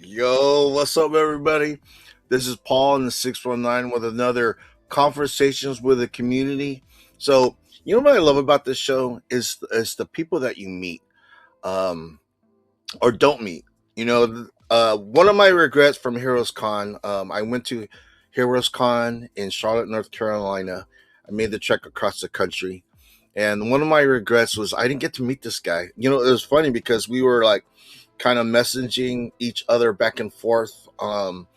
Yo, what's up, everybody? This is Paul in the 619 with another Conversations with the Community. So, you know what I love about this show is the people that you meet or don't meet. One of my regrets from Heroes Con, I went to Heroes Con in Charlotte, North Carolina. I made the trek across the country. And one of my regrets was I didn't get to meet this guy. It was funny because we were like kind of messaging each other back and forth on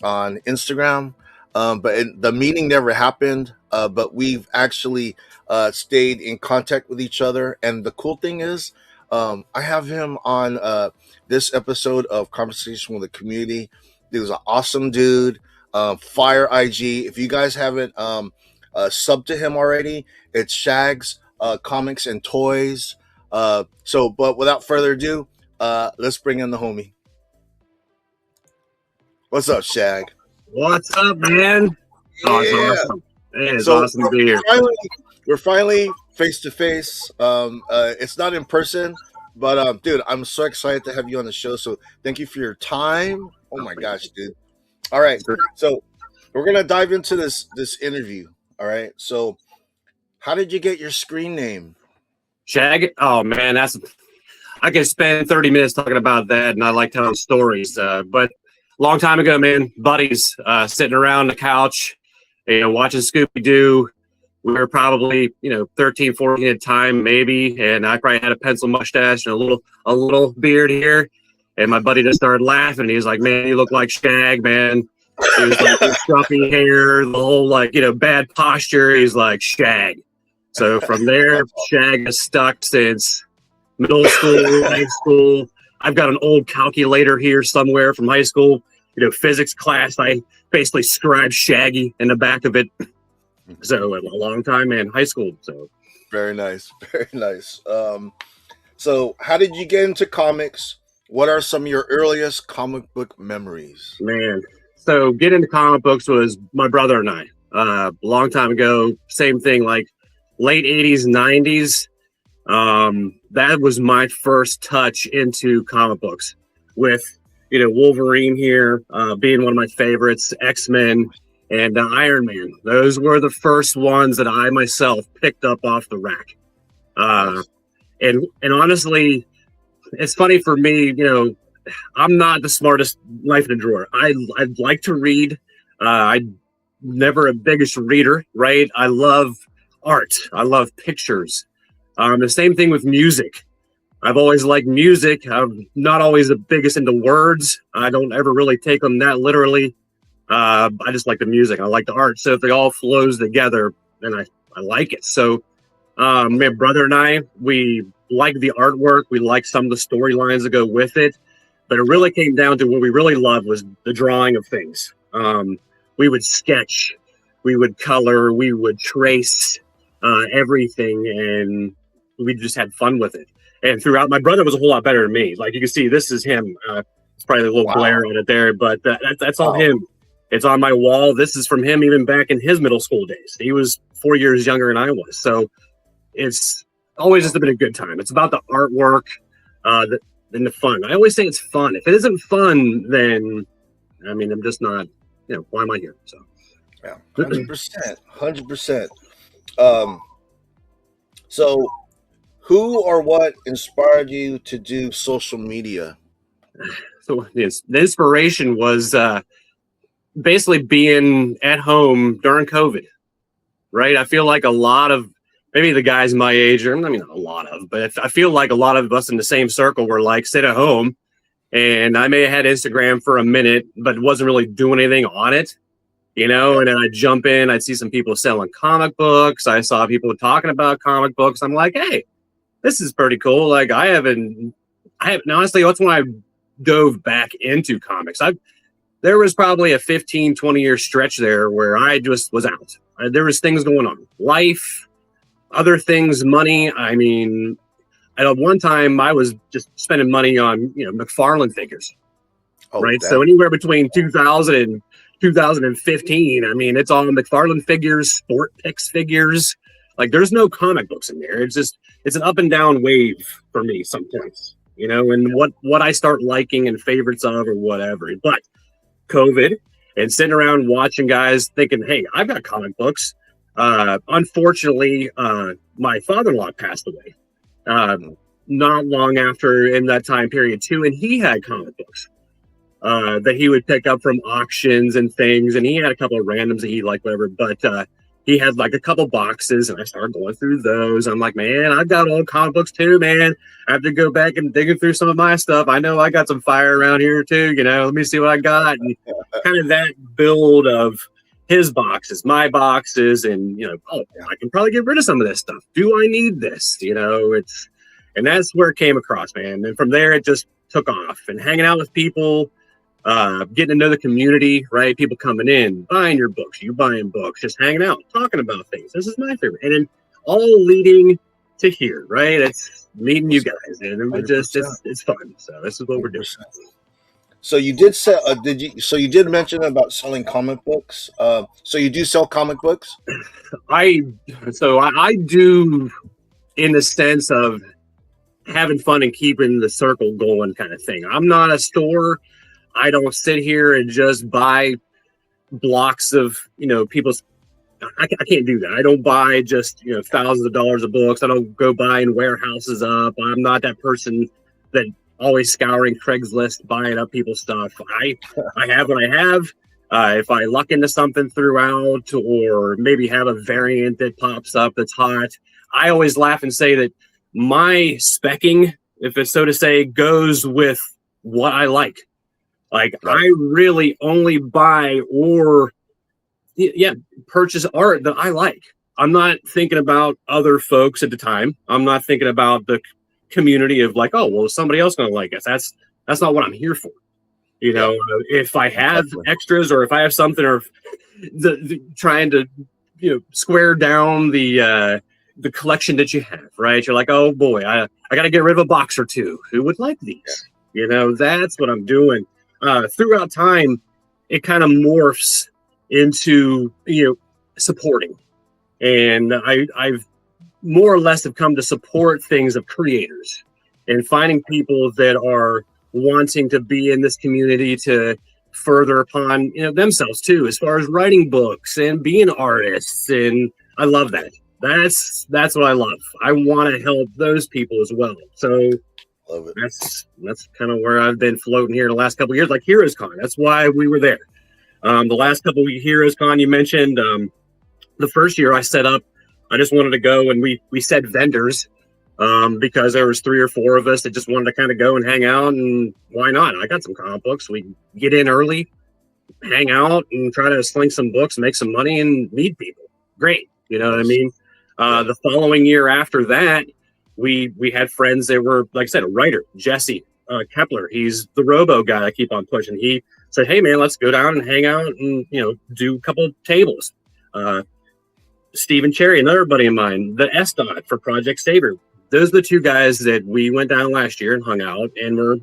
Instagram, but the meeting never happened. But we've actually stayed in contact with each other. And the cool thing is, I have him on this episode of Conversation with the Community. He was an awesome dude. Fire IG. If you guys haven't subbed to him already, it's Shag's Comics and Toys. But without further ado, let's bring in the homie. What's up, Shag? What's up, man? Oh, it's awesome. It's awesome to be here. We're finally face to face. It's not in person, but dude, I'm so excited to have you on the show. So thank you for your time. Oh my gosh, dude. All right, so we're gonna dive into this interview. All right, so how did you get your screen name? Shag? Oh man, I could spend 30 minutes talking about that, and I like telling stories. But long time ago, man, buddies sitting around the couch, watching Scooby-Doo. We were probably, 13, 14 at the time, maybe, and I probably had a pencil mustache and a little beard here. And my buddy just started laughing. He was like, "Man, you look like Shag, man." He was like, the scruffy hair, the whole bad posture. He's like, "Shag." So from there, Shag has stuck since middle school, high school. I've got an old calculator here somewhere from high school. Physics class. I basically scribed Shaggy in the back of it. So a long time, man, high school. So very nice, very nice. So how did you get into comics? What are some of your earliest comic book memories? Man, so getting into comic books was my brother and I. A long time ago, same thing, like late 80s, 90s. That was my first touch into comic books with, Wolverine here being one of my favorites, X-Men, and Iron Man. Those were the first ones that I myself picked up off the rack. And honestly, it's funny for me, I'm not the smartest knife in the drawer. I'd like to read. I'm never a biggest reader, right? I love art. I love pictures. The same thing with music. I've always liked music. I'm not always the biggest into words. I don't ever really take them that literally. I just like the music. I like the art. So if it all flows together, then I like it. So my brother and I, we like the artwork. We like some of the storylines that go with it. But it really came down to what we really loved was the drawing of things. We would sketch, we would color, we would trace everything, and we just had fun with it. And throughout, my brother was a whole lot better than me. Like you can see, this is him. It's probably a little glare on it there, but that's all him. It's on my wall. This is from him even back in his middle school days. He was 4 years younger than I was. So it's always just been a good time. It's about the artwork and the fun. I always say it's fun. If it isn't fun, then, I mean, I'm just not, why am I here? So, yeah, 100%. 100%. So, who or what inspired you to do social media? So the inspiration was basically being at home during COVID, right? I feel like a lot of maybe the guys my age, or I mean, not a lot of, but I feel like a lot of us in the same circle were like sit at home, and I may have had Instagram for a minute, but wasn't really doing anything on it, and then I'd jump in, I'd see some people selling comic books. I saw people talking about comic books. I'm like, hey, this is pretty cool. Like I haven't honestly, that's when I dove back into comics. There was probably a 15, 20 year stretch there where I just was out. There was things going on, life, other things, money. I mean, at one time I was just spending money on, McFarlane figures, right? Damn. So anywhere between 2000 and 2015, I mean, it's all McFarlane figures, Sport Picks figures. Like there's no comic books in there. It's an up and down wave for me some points, and what I start liking and favorites of or whatever. But COVID and sitting around watching guys thinking, hey, I've got comic books. Unfortunately, my father-in-law passed away not long after in that time period too, and he had comic books that he would pick up from auctions and things, and he had a couple of randoms that he liked, whatever, but he had like a couple boxes, and I started going through those. I'm like, man, I've got old comic books too, man. I have to go back and digging through some of my stuff. I know I got some fire around here too, let me see what I got. And kind of that build of his boxes, my boxes, and, I can probably get rid of some of this stuff. Do I need this? And that's where it came across, man. And from there, it just took off, and hanging out with people, getting to know the community, right? People coming in, buying your books, you buying books, just hanging out, talking about things. This is my favorite. And then all leading to here, right? It's meeting you guys, and it's fun. So this is what we're doing. So you did sell, so you did mention about selling comic books. So you do sell comic books? I do, in the sense of having fun and keeping the circle going kind of thing. I'm not a store. I don't sit here and just buy blocks of, people's. I can't do that. I don't buy just, thousands of dollars of books. I don't go buying warehouses up. I'm not that person that always scouring Craigslist, buying up people's stuff. I have what I have. If I luck into something throughout, or maybe have a variant that pops up that's hot, I always laugh and say that my specking, if it's so to say, goes with what I like. Like, right. I really only buy or purchase art that I like. I'm not thinking about other folks at the time. I'm not thinking about the community of like, oh, well, is somebody else going to like us? That's not what I'm here for. If I have extras, or if I have something, or trying to, square down the collection that you have, right? You're like, oh boy, I got to get rid of a box or two. Who would like these? That's what I'm doing. Throughout time, it kind of morphs into, supporting. And I've more or less have come to support things of creators and finding people that are wanting to be in this community to further upon, themselves too, as far as writing books and being artists. And I love that. That's what I love. I want to help those people as well. So love it. That's kind of where I've been floating here the last couple of years, like Heroes Con. That's why we were there. The last couple of Heroes Con you mentioned, the first year I set up I just wanted to go, and we said vendors because there was 3 or 4 of us that just wanted to kind of go and hang out, and why not? I got some comic books. We get in early, hang out, and try to sling some books, make some money, and meet people. Great, you know what I mean? The following year after that, we had friends that were, like I said, a writer, Jesse Kepler. He's the Robo guy I keep on pushing. He said, "Hey man, let's go down and hang out and do a couple tables." Stephen Cherry, another buddy of mine, the S Dot for Project Saver. Those are the 2 guys that we went down last year and hung out, and we're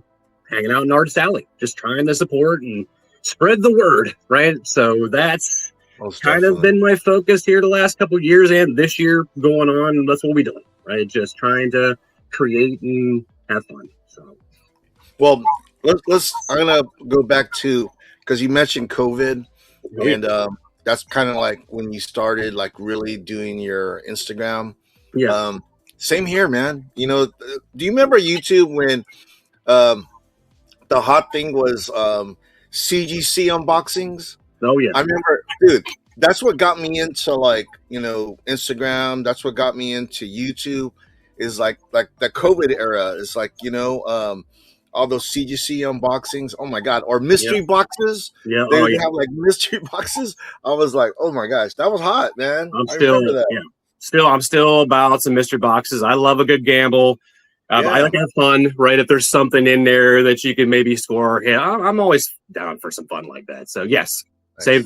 hanging out in Artist Alley, just trying to support and spread the word, right? So that's kind of been my focus here the last couple of years and this year going on. That's what we're doing, right? Just trying to create and have fun. So, well, let's. I'm gonna go back to, because you mentioned COVID, and that's kind of like when you started like really doing your Instagram. Yeah. Same here, man. Do you remember YouTube when the hot thing was CGC unboxings? Oh yeah. I remember, dude. That's what got me into like Instagram. That's what got me into YouTube. Is like the COVID era. Is like all those CGC unboxings. Oh my god! Or mystery boxes. Yeah. They have like mystery boxes. I was like, oh my gosh, that was hot, man. I remember that. Yeah. I'm still about some mystery boxes. I love a good gamble. I like to have fun, right? If there's something in there that you can maybe score, yeah, I'm always down for some fun like that. So yes, nice.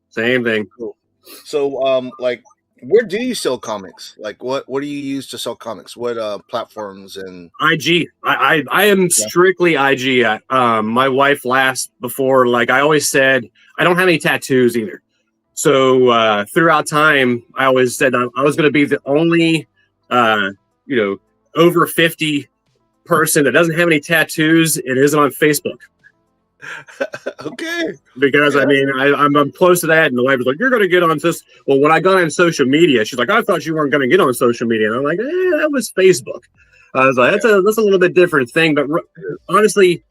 Same thing. Cool. So, like, where do you sell comics? Like, what do you use to sell comics? What platforms and IG? I am strictly IG. My wife laughs before, like I always said, I don't have any tattoos either. So throughout time, I always said I was going to be the only, over 50 person that doesn't have any tattoos and isn't on Facebook. Okay. Because I mean, I'm close to that, and the wife was like, "You're going to get on this." Well, when I got on social media, she's like, "I thought you weren't going to get on social media," and I'm like, "That was Facebook." I was like, "That's a little bit different thing," but honestly,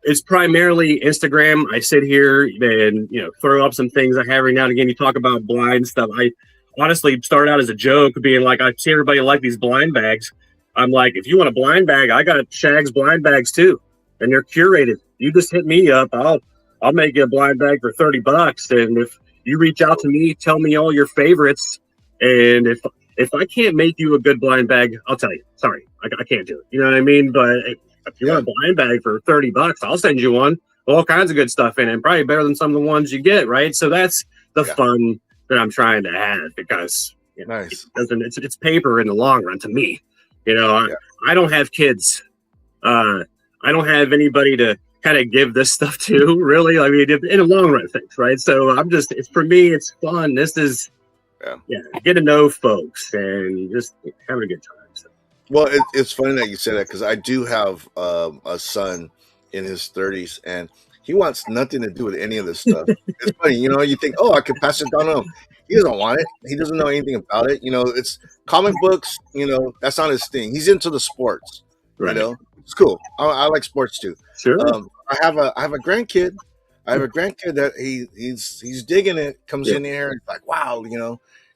it's primarily Instagram. I sit here and throw up some things I have every now and again. You talk about blind stuff. I honestly started out as a joke, being like, I see everybody like these blind bags. I'm like, if you want a blind bag, I got Shag's blind bags too, and they're curated. You just hit me up. I'll make you a blind bag for $30. And if you reach out to me, tell me all your favorites. And if I can't make you a good blind bag, I'll tell you, sorry, I can't do it. You know what I mean? But if you want a blind bag for $30, I'll send you one. All kinds of good stuff in it, and probably better than some of the ones you get, right? So that's the fun that I'm trying to have, because nice. It's paper in the long run to me. I don't have kids. I don't have anybody to kind of give this stuff to, really. I mean, in the long run, things, right? So for me, it's fun. This is, get to know folks and just having a good time. So. Well, it's funny that you say that, because I do have a son in his 30s, and he wants nothing to do with any of this stuff. It's funny, you think, oh, I could pass it down to him. He doesn't want it. He doesn't know anything about it. It's comic books, that's not his thing. He's into the sports, right. It's cool. I like sports too. Sure. I have a grandkid. I have a grandkid that he's digging it. Comes in here and like, wow,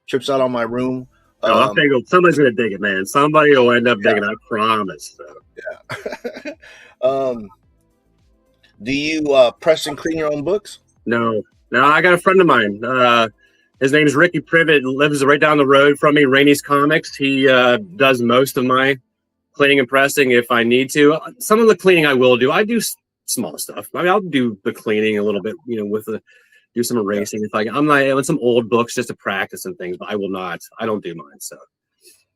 trips out on my room. I think somebody's gonna dig it, man. Somebody will end up digging. I promise. So. Yeah. Do you press and clean your own books? No. I got a friend of mine. His name is Ricky Privet. Lives right down the road from me. Rainey's Comics. He does most of my cleaning and pressing if I need to. Some of the cleaning I will do. I do small stuff. I mean, I'll do the cleaning a little bit, do some erasing. If I'm not with some old books just to practice and things, but I will not. I don't do mine. So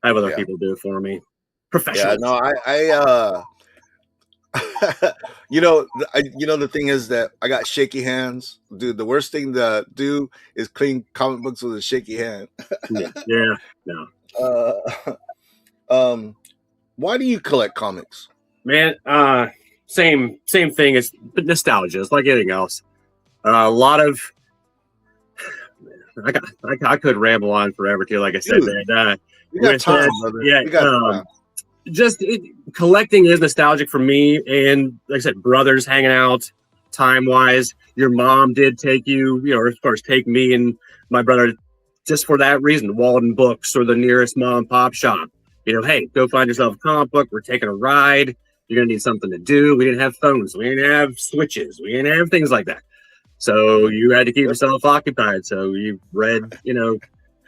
I have other people do it for me. Professionals. Yeah, no, the thing is that I got shaky hands, dude. The worst thing to do is clean comic books with a shaky hand. No. Why do you collect comics, man? Same thing. It's nostalgia. It's like anything else. A lot of I could ramble on forever too. Like I said, man. You got time, brother. Yeah. You got time. Collecting is nostalgic for me, and like I said, brothers hanging out time wise. Your mom did take you, or as far as take me and my brother just for that reason. Walden Books or the nearest mom and pop shop. Hey, go find yourself a comic book. We're taking a ride. You're gonna need something to do. We didn't have phones. We didn't have switches. We didn't have things like that. So you had to keep yourself occupied. So you read,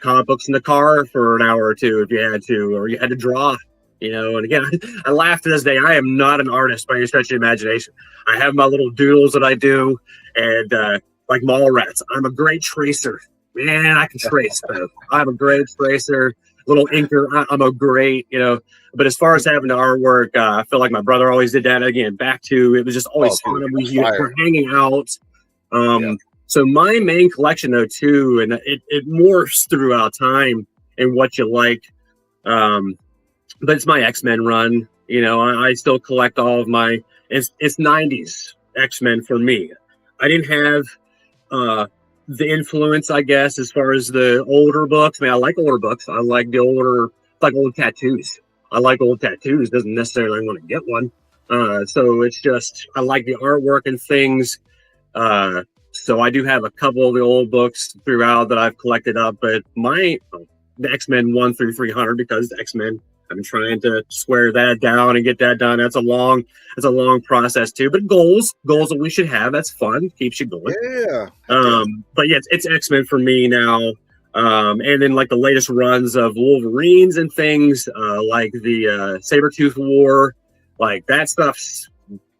comic books in the car for an hour or two if you had to, or you had to draw. And again, I laugh to this day. I am not an artist by any stretch of imagination. I have my little doodles that I do, and like mall rats. I'm a great tracer. Man, I can trace. I'm a great tracer. Little inker. I'm a great, But as far as having the artwork, I feel like my brother always did that. Again, back to it was just always fun. We were hanging out. So my main collection, though, too, and it morphs throughout time and what you like. But it's my X-Men run. I still collect all of my. It's 90s X-Men for me. I didn't have the influence, I guess, as far as the older books. I mean, I like older books. I like the older, like old tattoos. I like old tattoos. Doesn't necessarily want to get one. So it's just I like the artwork and things. So I do have a couple of the old books throughout that I've collected up. But the X-Men 1 through 300, because the X-Men, I've been trying to swear that down and get that done. That's a long process too. But goals that we should have. That's fun. Keeps you going. Yeah. But yeah, it's X-Men for me now. And then like the latest runs of Wolverines and things, like the Sabretooth War, like that stuff's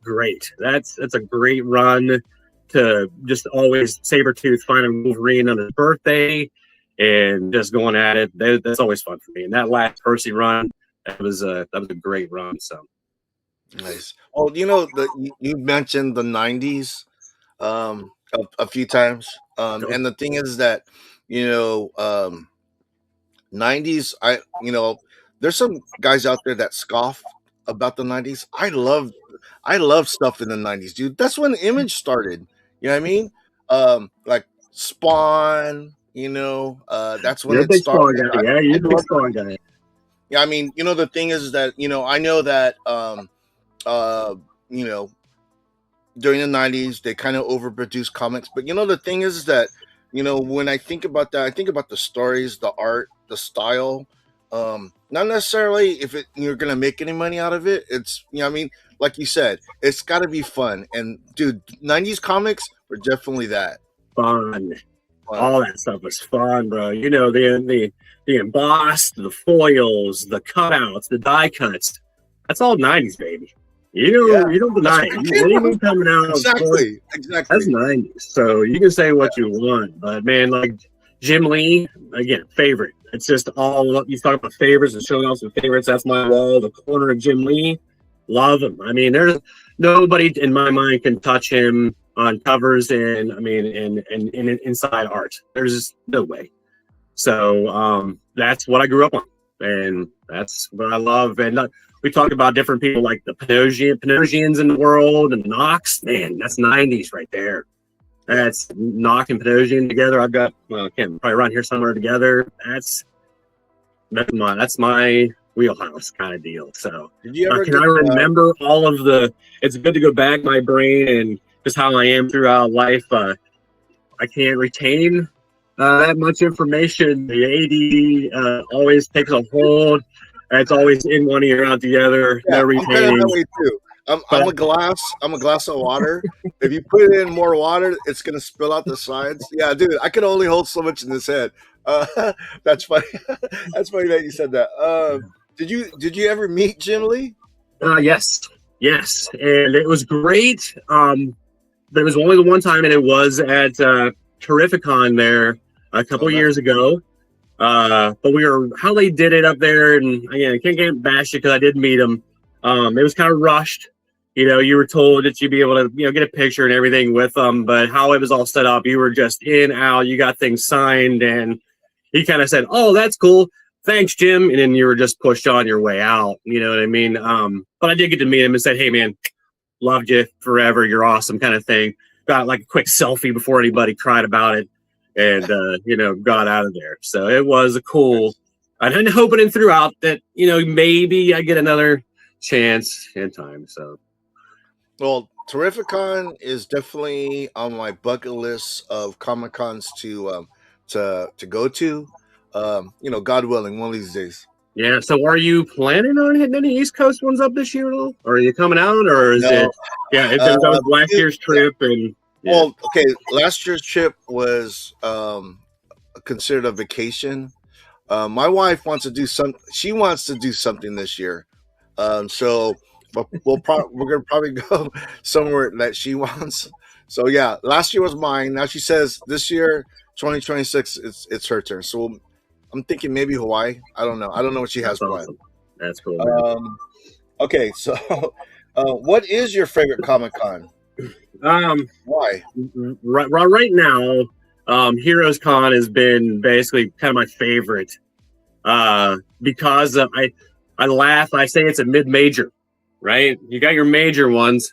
great. That's a great run to just always Sabretooth finding Wolverine on his birthday and just going at it. That's always fun for me. And that last Percy run, that was a great run. So nice. Oh, you mentioned the 90s a few times. And the thing is that, 90s, there's some guys out there that scoff about the 90s. I love stuff in the 90s, dude. That's when Image started. You know what I mean? Like Spawn, that's when it started. Yeah, you're a big Spawn guy. Yeah, I mean, the thing is that, I know that during the 90s they kind of overproduced comics, but the thing is that, when I think about that, I think about the stories, the art, the style. Not necessarily if you're gonna make any money out of it. It's I mean, like you said, it's got to be fun. And dude, 90s comics were definitely that fun. All that stuff was fun, bro. The embossed, the foils, the cutouts, the die cuts. That's all 90s, baby. You don't deny it. Anything coming out, exactly. That's 90s. So you can say what you want, but man, like Jim Lee, again, favorite. It's just all you talk about favorites and showing off some favorites. That's my wall, the corner of Jim Lee. Love him. I mean, there's nobody in my mind can touch him on covers and inside art. There's just no way. So that's what I grew up on, and that's what I love. And we talk about different people like the Panosians in the world and Knox. Man, that's 90s right there. That's Knox and Panosian together. I've got can't probably run here somewhere together. That's my wheelhouse kind of deal. So can I remember all of the? It's good to go back my brain and just how I am throughout life. I can't retain that much information. The AD always takes a hold. It's always in one ear, out the other. Yeah, no retaining. I'm kind of that way too. I'm a glass of water. If you put in more water, it's gonna spill out the sides. Yeah, dude, I can only hold so much in this head. That's funny. That's funny that you said that. Did you ever meet Jim Lee? Yes, and it was great. But it was only the one time, and it was at Terrificon there a couple years ago. But how they did it up there, and again, I can't get bashed because I did meet him. It was kind of rushed. You were told that you'd be able to, get a picture and everything with them, but how it was all set up, you were just in, out, you got things signed, and he kind of said, "Oh, that's cool. Thanks, Jim." And then you were just pushed on your way out. You know what I mean? But I did get to meet him and said, "Hey, man, loved you forever. You're awesome," kind of thing. Got like a quick selfie before anybody cried about it, and got out of there. So it was a cool. I've been hoping throughout that maybe I get another chance in time. So, well, Terrificon is definitely on my bucket list of Comic Cons to to go to. God willing, one of these days. Yeah. So are you planning on hitting any East Coast ones up this year at all? Or are you coming out, or is No, it? Yeah, that was last it- year's trip, and yeah. well, okay. Last year's trip was considered a vacation. My wife wants to do some. She wants to do something this year. So we're gonna probably go somewhere that she wants. So yeah, last year was mine. Now she says this year, 2026, it's her turn. So I'm thinking maybe Hawaii. I don't know. I don't know what she has That's planned. awesome. That's cool, man. Okay, so what is your favorite Comic Con? Why? Right now, Heroes Con has been basically kind of my favorite because I laugh. I say it's a mid-major, right? You got your major ones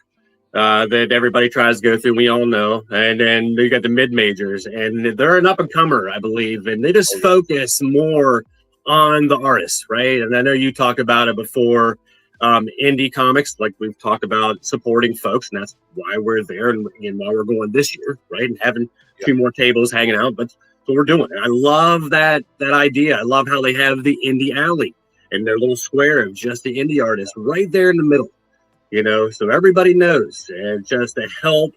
that everybody tries to go through. We all know, and then you got the mid-majors, and they're an up-and-comer, I believe, and they just focus more on the artists, right? And I know you talked about it before. Indie comics, like we've talked about, supporting folks, and that's why we're there, and why we're going this year, right? And having two more tables hanging out, but what we're doing. And I love that idea. I love how they have the indie alley and their little square of just the indie artists right there in the middle, so everybody knows, and just to help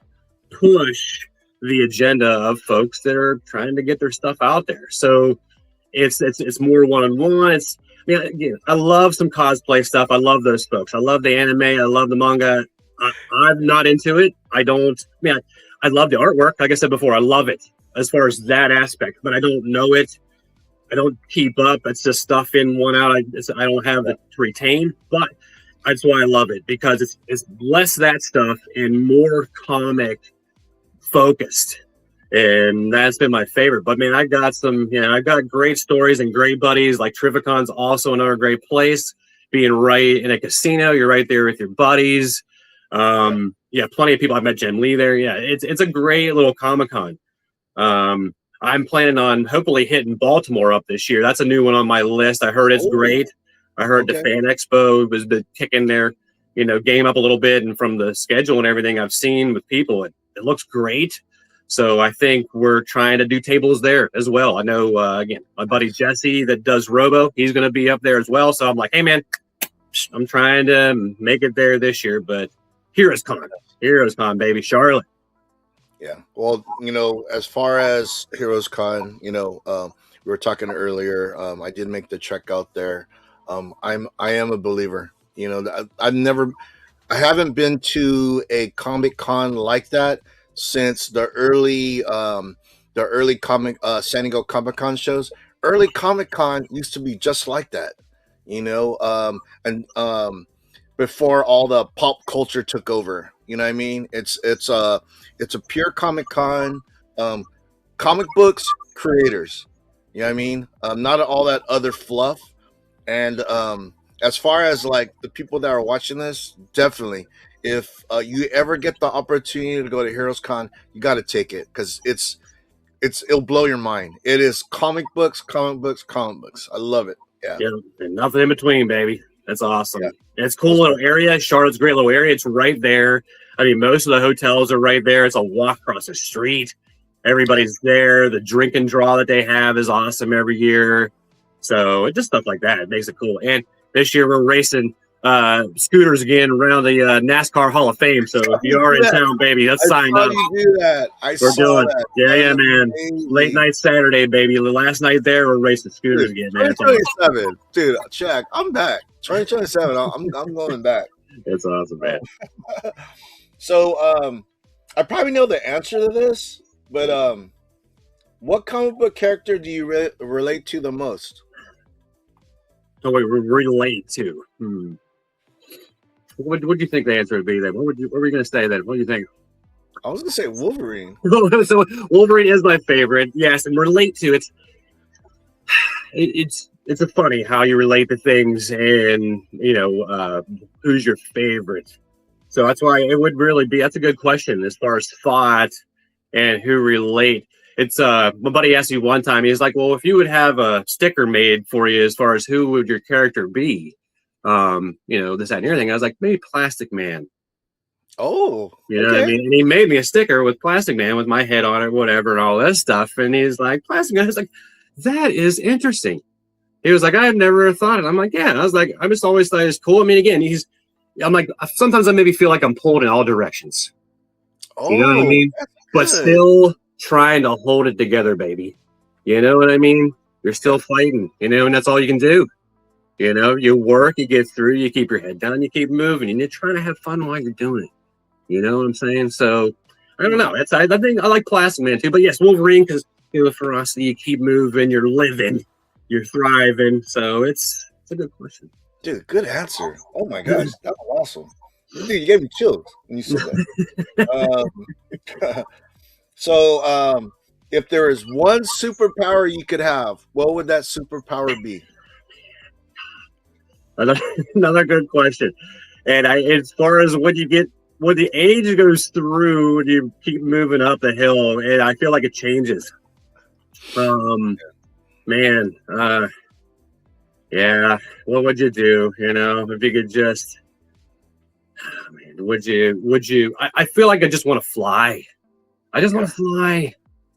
push the agenda of folks that are trying to get their stuff out there. So it's more one-on-one. I love some cosplay stuff. I love those folks. I love the anime. I love the manga. I'm not into it. I don't. I love the artwork. Like I said before, I love it as far as that aspect, but I don't know it. I don't keep up. It's just stuff in, one out. I don't have it to retain, but that's why I love it, because it's less that stuff and more comic focused. And that's been my favorite. But man, I got great stories and great buddies. Like Trivicon's also another great place. Being right in a casino, you're right there with your buddies. Plenty of people. I've met Jen Lee there. Yeah, it's a great little Comic-Con. I'm planning on hopefully hitting Baltimore up this year. That's a new one on my list. I heard it's great. I heard the Fan Expo has been kicking their game up a little bit, and from the schedule and everything I've seen with people, it looks great. So I think we're trying to do tables there as well. I know, again, my buddy Jesse that does Robo, he's going to be up there as well. So I'm like, hey, man, I'm trying to make it there this year. But Heroes Con, baby, Charlotte. Yeah. Well, as far as Heroes Con, we were talking earlier. I did make the trek out there. I am a believer. I haven't been to a Comic Con like that since the early comic San Diego Comic Con shows. Early Comic Con used to be just like that, and before all the pop culture took over. You know what I mean? It's a pure Comic Con, comic books creators. You know what I mean? Not all that other fluff. And as far as like the people that are watching this, definitely, if you ever get the opportunity to go to Heroes Con, you got to take it, because it'll blow your mind. It is comic books. I love it. Yeah, and nothing in between, baby. That's awesome. Yeah. It's a cool little area. Charlotte's a great little area. It's right there. I mean, most of the hotels are right there. It's a walk across the street. Everybody's there. The drink and draw that they have is awesome every year. So it's just stuff like that. It makes it cool. And this year we're racing scooters again around the NASCAR Hall of Fame. So if you are in town, baby, let's sign up. You do that. We're doing that. Yeah, man. Amazing. Late night Saturday, baby. The last night there, we're racing scooters again, man. 2027, dude. Shag, I'm back. 2027. I'm going back. That's awesome, man. So, I probably know the answer to this, but what comic book character do you relate to the most? Oh, wait, relate to. What do you think the answer would be then? What were you going to say then? What do you think? I was going to say Wolverine. So Wolverine is my favorite. Yes, and relate to it's a funny how you relate to things, and who's your favorite. So that's why it would really be. That's a good question as far as thought and who relate. It's my buddy asked me one time. He's like, "Well, if you would have a sticker made for you, as far as who would your character be?" This, that, and everything. I was like, maybe Plastic Man. Oh, You know what I okay. mean? And he made me a sticker with Plastic Man with my head on it, whatever, and all that stuff. And he's like, Plastic Man. I was like, that is interesting. He was like, I had never thought it. I'm like, yeah. I was like, I just always thought it was cool. I mean, again, I'm like, sometimes I maybe feel like I'm pulled in all directions. You know what I Oh, mean? that's But good. still trying to hold it together, baby. You know what I mean? You're Yeah. still fighting, and that's all you can do. You work, you get through, you keep your head down, you keep moving, and you're trying to have fun while you're doing it. You know what I'm saying? So I don't know. I think I like Plastic Man too, but yes, Wolverine because the ferocity, you keep moving, you're living, you're thriving. So it's a good question. Dude, good answer. Oh my gosh, that was awesome. Dude, you gave me chills when you said that. So, if there is one superpower you could have, what would that superpower be? Another good question. And as far as when the age goes through, when you keep moving up the hill, and I feel like it changes. Man, yeah. What would you do? If you could just, man, would you? I feel like I just want to fly. I just want to fly.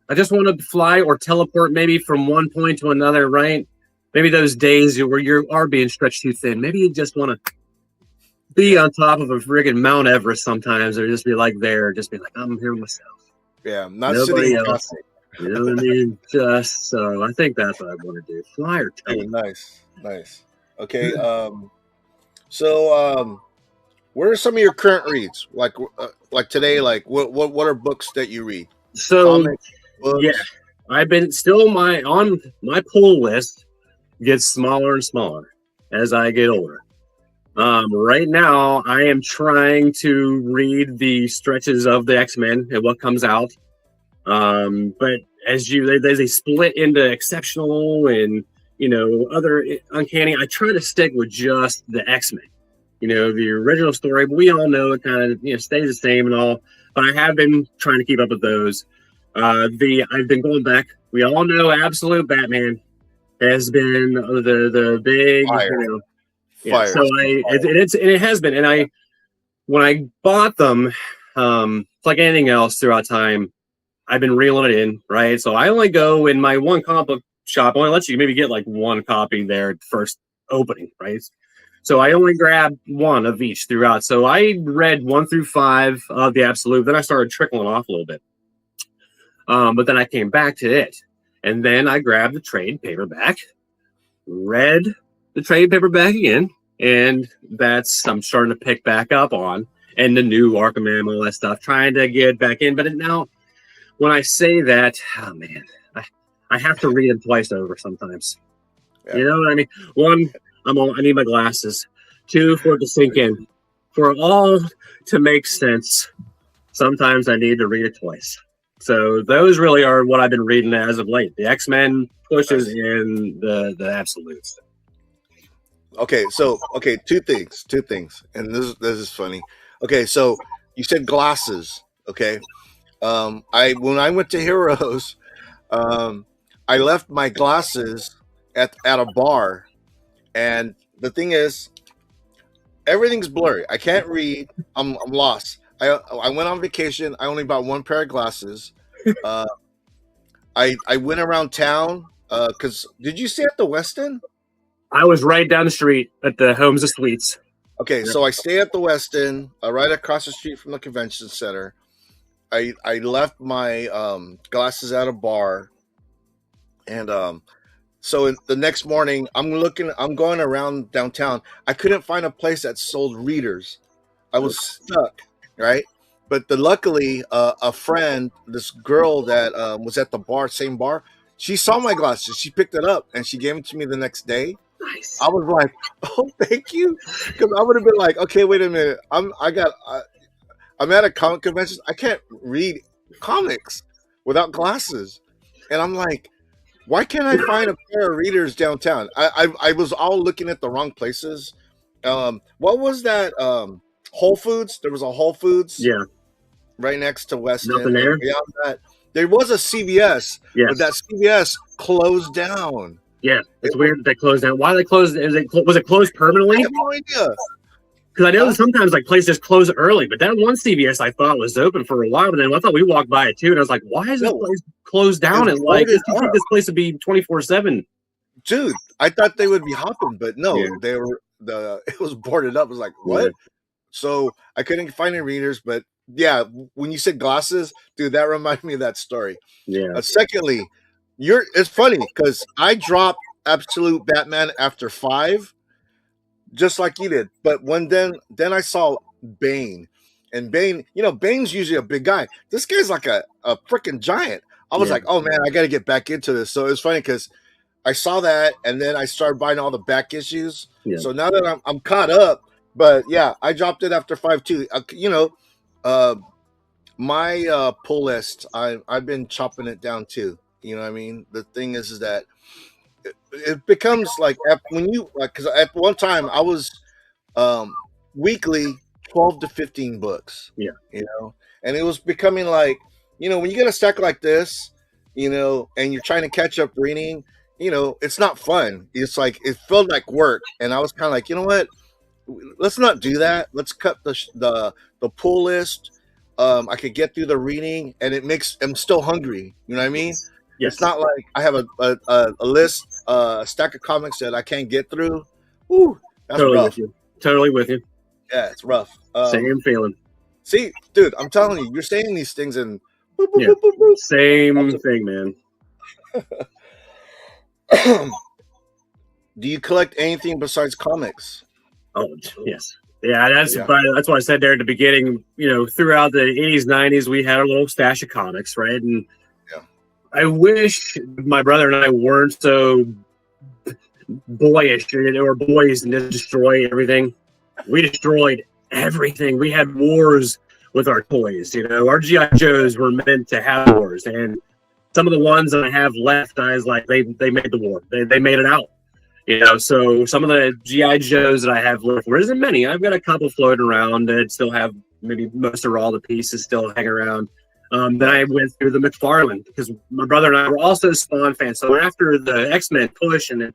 I just want to fly or teleport maybe from one point to another, right? Maybe those days where you are being stretched too thin. Maybe you just want to be on top of a friggin' Mount Everest sometimes, or just be like there, just be like, I'm here myself. Yeah, not sitting Nobody in else. traffic. You know what I mean? Just so I think that's what I want to do. Fly or Dude, teleport. nice, nice. Okay, so what are some of your current reads? Like today, like what are books that you read? So Comics, yeah, books. I've been still on my pull list gets smaller and smaller as I get older. Right now, I am trying to read the stretches of the X-Men and what comes out. But they split into exceptional and other uncanny. I try to stick with just the X-Men. The original story, but we all know it kind of stays the same and all. But I have been trying to keep up with those. I've been going back. We all know Absolute Batman has been the big Fire, yeah. fire, So it has been, and when I bought them, like anything else throughout time, I've been reeling it in, right? So I only go in my one comic book shop, only lets you maybe get like one copy there at first opening, right? So I only grabbed one of each throughout. So I read 1 through 5 of the Absolute. Then I started trickling off a little bit. But then I came back to it. And then I grabbed the trade paperback, read the trade paperback again. And I'm starting to pick back up on. And the new Arkham and all that stuff, trying to get back in. But now, when I say that, oh man, I have to read them twice over sometimes. Yeah. You know what I mean? One, I need my glasses. 2, for it to sink in. For it all to make sense, sometimes I need to read it twice. So those really are what I've been reading as of late. The X-Men pushes and the Absolutes. Okay, so two things, and this is funny. Okay, so you said glasses. Okay, when I went to Heroes, I left my glasses at a bar, and the thing is, everything's blurry. I can't read. I'm lost. I went on vacation. I only bought one pair of glasses. Uh, I went around town. Cause did you stay at the Westin? I was right down the street at the Homes of Sweets. Okay, Yep. so I stay at the Westin, right across the street from the convention center. I left my glasses at a bar, and so the next morning I'm going around downtown. I couldn't find a place that sold readers. I was stuck, right? But luckily, a friend, this girl that was at the bar, same bar, she saw my glasses. She picked it up and she gave it to me the next day. Nice. I was like, "Oh, thank you," because I would have been like, "Okay, wait a minute. I'm at a comic convention. I can't read comics without glasses," and I'm like, "Why can't I find a pair of readers downtown?" I was all looking at the wrong places. What was that? Whole Foods. There was a Whole Foods. Yeah. Right next to Weston. Nothing there? And beyond that, there was a CVS, yes. But that CVS closed down. Yeah, it's weird that they closed down. Why they closed? Was it closed permanently? I have no idea. Because I know that sometimes like places close early, but that one CVS I thought was open for a while, but then I thought we walked by it too, and I was like, why is this No, place closed down? it's And like, boarded you think up. this place would be 24/7? Dude, I thought they would be hopping, but Yeah, no, they were it was boarded up. I was like, yeah, what? So I couldn't find any readers, but yeah, when you said glasses, dude, that reminded me of that story. yeah. Secondly, it's funny because I dropped Absolute Batman after 5, just like you did. But then I saw Bane, and Bane, Bane's usually a big guy. This guy's like a freaking giant. I was Yeah, like, oh man, I got to get back into this. So it's funny because I saw that, and then I started buying all the back issues. yeah. So now that I'm caught up, but yeah, I dropped it after 5 too. Uh, my pull list, I've been chopping it down too. You know what I mean? The thing is that it becomes like when you like, because at one time I was um weekly 12 to 15 books, Yeah. and it was becoming like, when you get a stack like this, and you're trying to catch up reading, it's not fun. It's like it felt like work, and I was kind of like, you know what, let's not do that. Let's cut the pull list. I could get through the reading, and I'm still hungry, you know what I mean? Yes. It's Yes. not like I have a list, a stack of comics that I can't get through. Ooh, that's Totally rough. with you. Totally with you. Yeah, it's rough. Same feeling. See, dude, I'm telling you, you're saying these things and boop, boop, Yeah. boop, boop, boop. Same thing, man. Do you collect anything besides comics? Oh, yes. Yeah, that's Yeah. that's what I said there at the beginning. Throughout the 80s, 90s, we had a little stash of comics, right? And Yeah. I wish my brother and I weren't so boyish or boys and just destroy everything. We destroyed everything. We had wars with our toys. Our GI Joes were meant to have wars, and some of the ones that I have left, I was like, they made the war. They made it out. So some of the GI Joes that I have left, there isn't many. I've got a couple floating around that still have maybe most or all the pieces still hang around. Then I went through the McFarlane because my brother and I were also Spawn fans. So after the X-Men push and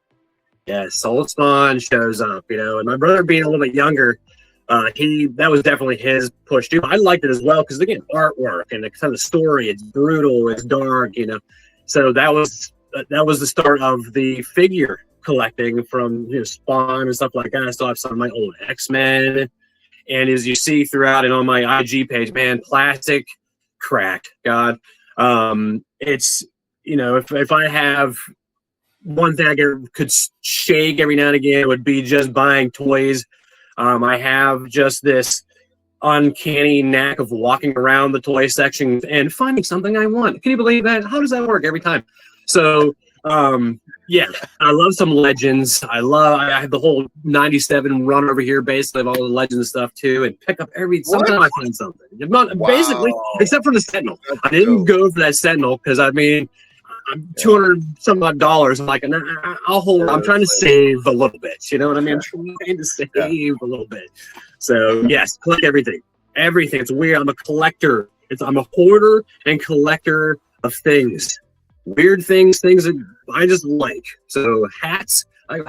Soul Spawn shows up, and my brother being a little bit younger, that was definitely his push too. I liked it as well because again, artwork and the kind of story, it's brutal, it's dark, So that was the start of the figure collecting from Spawn and stuff like that. I still have some of my old X-Men, and as you see throughout it on my IG page, man, plastic crack, God, it's if I have one thing I could shake every now and again, it would be just buying toys. I have just this uncanny knack of walking around the toy section and finding something I want. Can you believe that? How does that work every time? So yeah, I love some Legends. I have the whole 97 run over here basically of all the Legends and stuff too, and pick up sometimes I find something. Basically, except for the Sentinel. I didn't go for that Sentinel because I'm $200 some odd dollars. I'm like, I'll hold. I'm trying to save a little bit. You know what I mean? I'm trying to save a little bit. So yes, collect everything. Everything. It's weird. I'm a collector. I'm a hoarder and collector of things. Weird things that I just like. So hats, I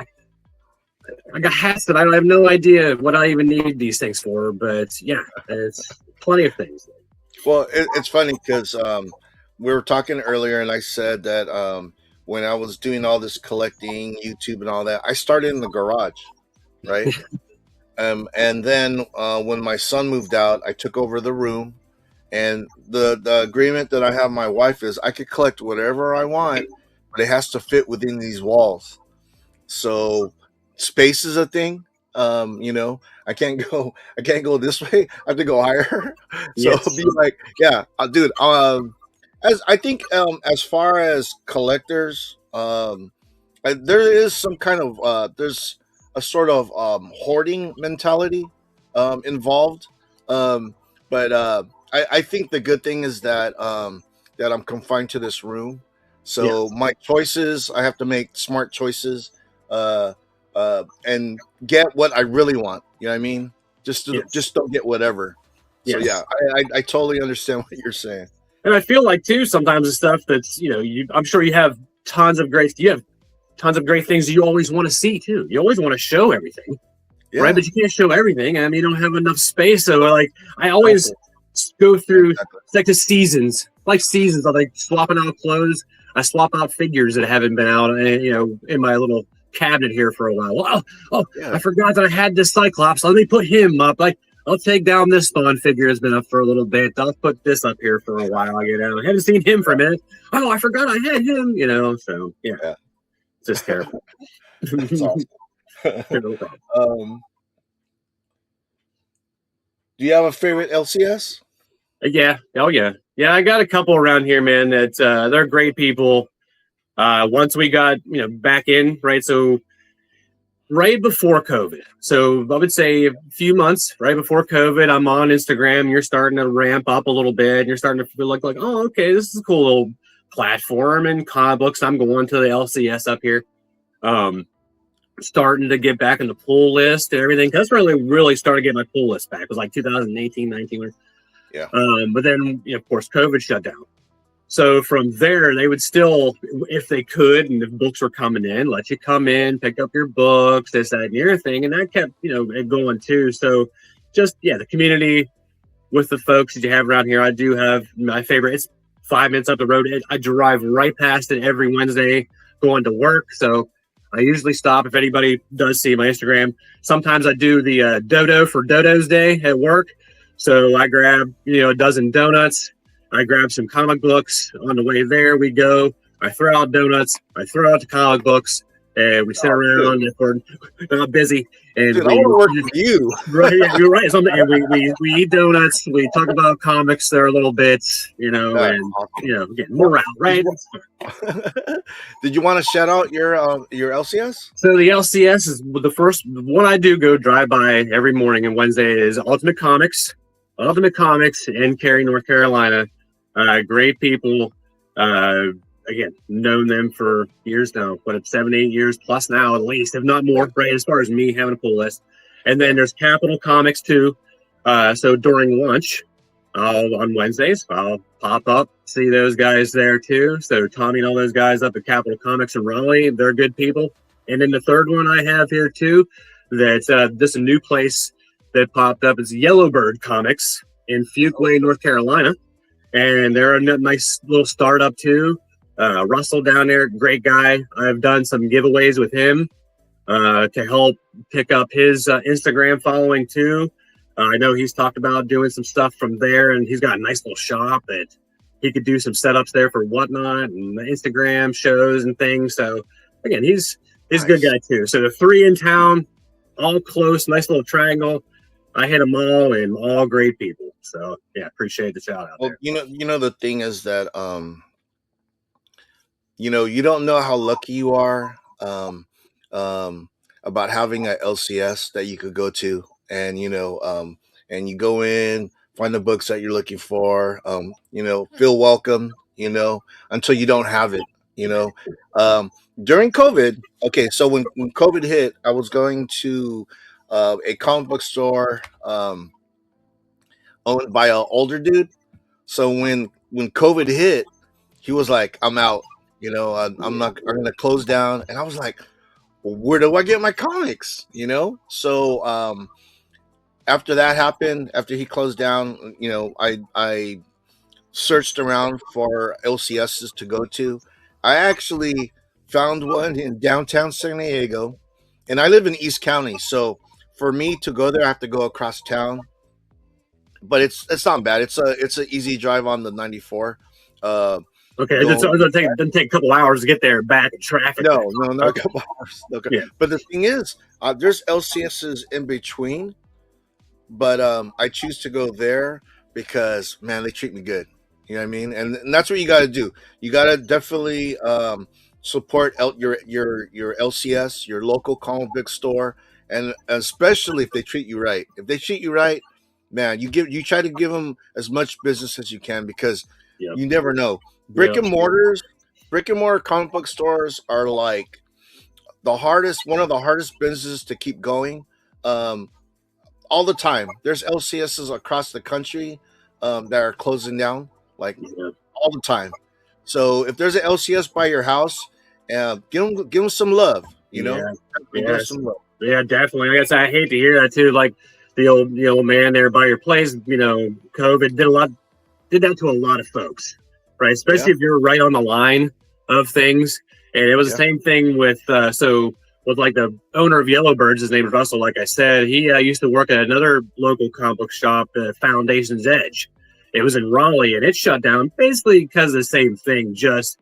got hats that I have no idea what I even need these things for. But yeah, it's plenty of things. Well, it's funny because we were talking earlier, and I said that when I was doing all this collecting, YouTube and all that, I started in the garage, right? And then when my son moved out, I took over the room. And the agreement that I have with my wife is I could collect whatever I want, but it has to fit within these walls. So space is a thing. I can't go this way. I have to go higher. So Yes. be like, yeah, dude. As I think, as far as collectors, there is some kind of there's a sort of hoarding mentality involved. But I think the good thing is that that I'm confined to this room. So my choices, I have to make smart choices, and get what I really want. You know what I mean? Just don't get whatever. So yeah, I totally understand what you're saying. And I feel like too sometimes the stuff that's I'm sure you have tons of great things you always want to see too. You always want to show everything. right? Yeah, But you can't show everything. I mean, you don't have enough space. So like, I always exactly. go through Exactly. like the seasons, like seasons. I like swapping out clothes. I swap out figures that haven't been out, in my little cabinet here for a while. Well, oh, I Yeah. forgot that I had this Cyclops. Let me put him up. Like, I'll take down this Spawn figure that's been up for a little bit. I'll put this up here for a while. I haven't seen him for a minute. Oh, I forgot I had him. So yeah, Yeah. it's just terrible. That's awesome. No problem. um, do you have a favorite LCS? Yeah. Oh yeah. Yeah. I got a couple around here, man. That they're great people. Once we got back in, right? So right before COVID. So I would say a few months right before COVID, I'm on Instagram. You're starting to ramp up a little bit. You're starting to feel like, oh, okay, this is a cool little platform and comic books. I'm going to the LCS up here. Um, Starting to get back in the pull list and everything. That's really started getting my pull list back. It was like 2018, 19. Yeah. But then, of course, COVID shut down. So from there, they would still, if they could, and if books were coming in, let you come in, pick up your books, this, that, and the other thing. And that kept, it going too. So just, the community with the folks that you have around here. I do have my favorite. It's 5 minutes up the road. I drive right past it every Wednesday going to work. So I usually stop if anybody does see my Instagram. Sometimes I do the dodo for Dodo's Day at work. So I grab, a dozen donuts. I grab some comic books. On the way there, we go. I throw out donuts. I throw out the comic books. And we sit Oh, dude. around if we're not busy. And Dude, I want to work with you. right, yeah, you're right. And we eat donuts. We talk about comics there a little bit, Yeah, and awesome. get morale, right? Did you want to shout out your LCS? So the LCS is the first one I do go drive by every morning, and Wednesday is Ultimate Comics in Cary, North Carolina. Great people. Again, known them for years now, but it's 7-8 years plus now, at least, if not more, right? As far as me having a pull list. And then there's Capital Comics too. So during lunch, on Wednesdays, I'll pop up, see those guys there too. So Tommy and all those guys up at Capital Comics in Raleigh, they're good people. And then the third one I have here too, that's this a new place that popped up is Yellowbird Comics in Fuquay, North Carolina. And they're a nice little startup too. Russell down there, great guy. I've done some giveaways with him to help pick up his Instagram following too. I know he's talked about doing some stuff from there, and he's got a nice little shop that he could do some setups there for whatnot and Instagram shows and things. So again, he's a good guy too. So the three in town, all close, nice little triangle. I hit them all, and all great people. So yeah, appreciate the shout out Well, there. the thing is that you don't know how lucky you are about having a LCS that you could go to, and and you go in, find the books that you're looking for, feel welcome, until you don't have it, you know. During COVID, okay, so when COVID hit, I was going to a comic book store owned by an older dude. So when COVID hit, he was like, "I'm out." I'm not. I'm gonna close down, and I was like, well, "Where do I get my comics?" So after that happened, after he closed down, I searched around for LCSs to go to. I actually found one in downtown San Diego, and I live in East County, so for me to go there, I have to go across town. But it's not bad. It's an easy drive on the 94. Uh, Okay, it going doesn't take a couple hours to get there back in traffic. no, not a Okay, couple hours. Okay, yeah, but the thing is, there's LCSs in between, but I choose to go there because man, they treat me good. You know what I mean? And that's what you got to do. You got to definitely support your LCS, your local comic book store, and especially if they treat you right. If they treat you right, man, you try to give them as much business as you can because yep, you never know. Brick yep, and mortars, brick and mortar comic book stores are like one of the hardest businesses to keep going. Um, all the time. There's LCSs across the country that are closing down, like yep, all the time. So if there's an LCS by your house, give them some love. yeah, Give them yes. some love. Yeah, definitely. I guess I hate to hear that too. Like the old man there by your place, COVID did that to a lot of folks, right? Yeah, Especially if you're right on the line of things. And it was the yeah. same thing with like the owner of Yellowbirds. His name is Russell. Like I said, he used to work at another local comic book shop, Foundation's Edge. It was in Raleigh, and it shut down basically because of the same thing, just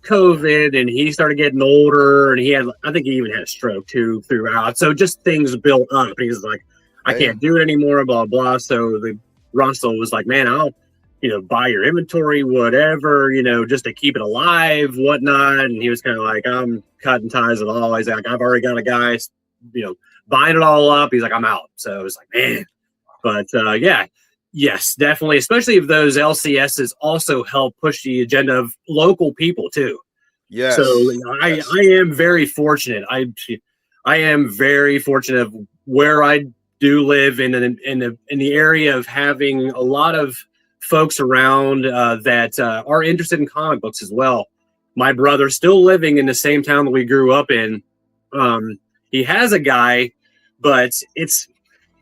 COVID. And he started getting older, and I think he even had a stroke too throughout. So just things built up. And he's like, I Hey, can't do it anymore, blah, blah. So the Russell was like, man, I'll buy your inventory, whatever, just to keep it alive, whatnot. And he was kind of like, I'm cutting ties with all. He's like, I've already got a guy, buying it all up. He's like, I'm out. So it was like, man. But yeah, yes, definitely. Especially if those LCSs also help push the agenda of local people too. So yes, yes. I am very fortunate. I am very fortunate of where I do live in the area of having a lot of folks around that are interested in comic books as well. My brother, still living in the same town that we grew up in, he has a guy, but it's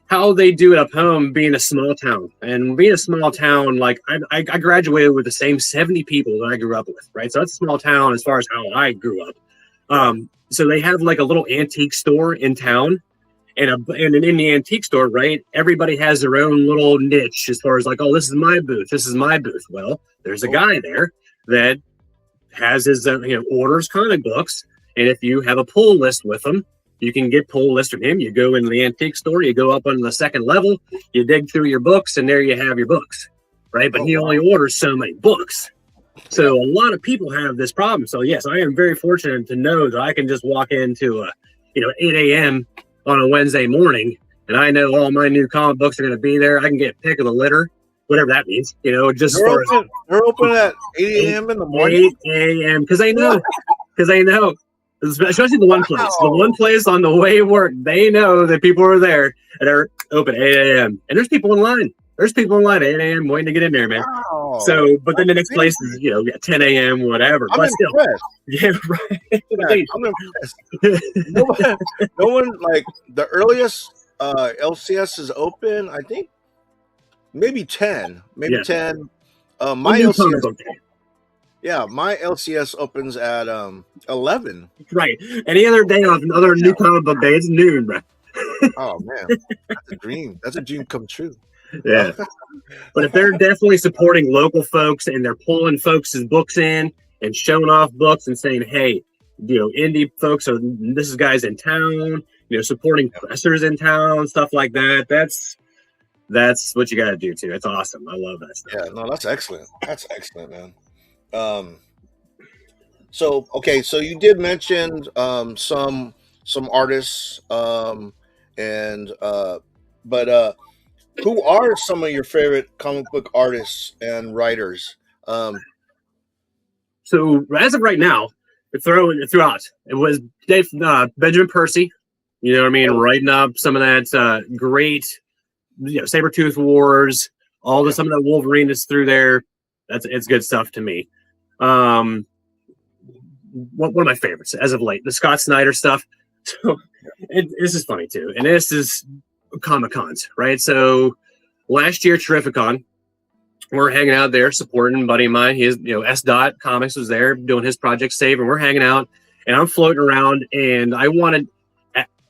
how they do it up home, being a small town. And being a small town, like I graduated with the same 70 people that I grew up with, right? So that's a small town as far as how I grew up. So they have like a little antique store in town. And in the antique store, right, everybody has their own little niche as far as like, oh, this is my booth. This is my booth. Well, there's a Oh, guy there that has his, orders comic books. And if you have a pull list with him, you can get pull list from him. You go into the antique store, you go up on the second level, you dig through your books, and there you have your books, right? But oh he wow. only orders so many books. Yeah. So a lot of people have this problem. So yes, I am very fortunate to know that I can just walk into 8 a.m. on a Wednesday morning, and I know all my new comic books are going to be there. I can get pick of the litter, whatever that means, just as They're far as open. They're open at 8 8, a.m. in the morning. 8 a.m. Because I know, especially the one place. The Wow. one place on the way to work, they know that people are there and they're open at 8 a.m. And there's people in line. There's people in line at 8 a.m. waiting to get in there, man. Wow. So, but then the That's next place is, amazing. 10 a.m., whatever. I'm But still, impressed. yeah, right. Yeah, I'm impressed. No one, no one like the earliest LCS is open. I think maybe 10, maybe Yeah. 10. On My new comic LCS, book day. yeah, my LCS opens at 11. Right. Any other day on another new Yeah. comic book day, it's noon, bro. Oh man, that's a dream. That's a dream come true. Yeah. But if they're definitely supporting local folks and they're pulling folks' books in and showing off books and saying, hey, indie folks are this is guys in town, supporting pressers in town, stuff like that. That's what you got to do too. It's awesome. I love that stuff. Yeah, no, that's excellent. That's excellent, man. Um, so okay, so you did mention some artists, and but who are some of your favorite comic book artists and writers? Um, So as of right now, throughout, it was Benjamin Percy. You know what I mean? oh Writing up some of that great, Sabretooth Wars, yeah, some of that Wolverine that's through there. It's good stuff to me. Um, one of my favorites as of late, the Scott Snyder stuff. So this is funny too, and this is Comic Cons, right? So last year, Terrificon, we're hanging out there supporting a buddy of mine. He is, S. Dot Comics was there doing his Project Save, and we're hanging out, and I'm floating around, and I wanted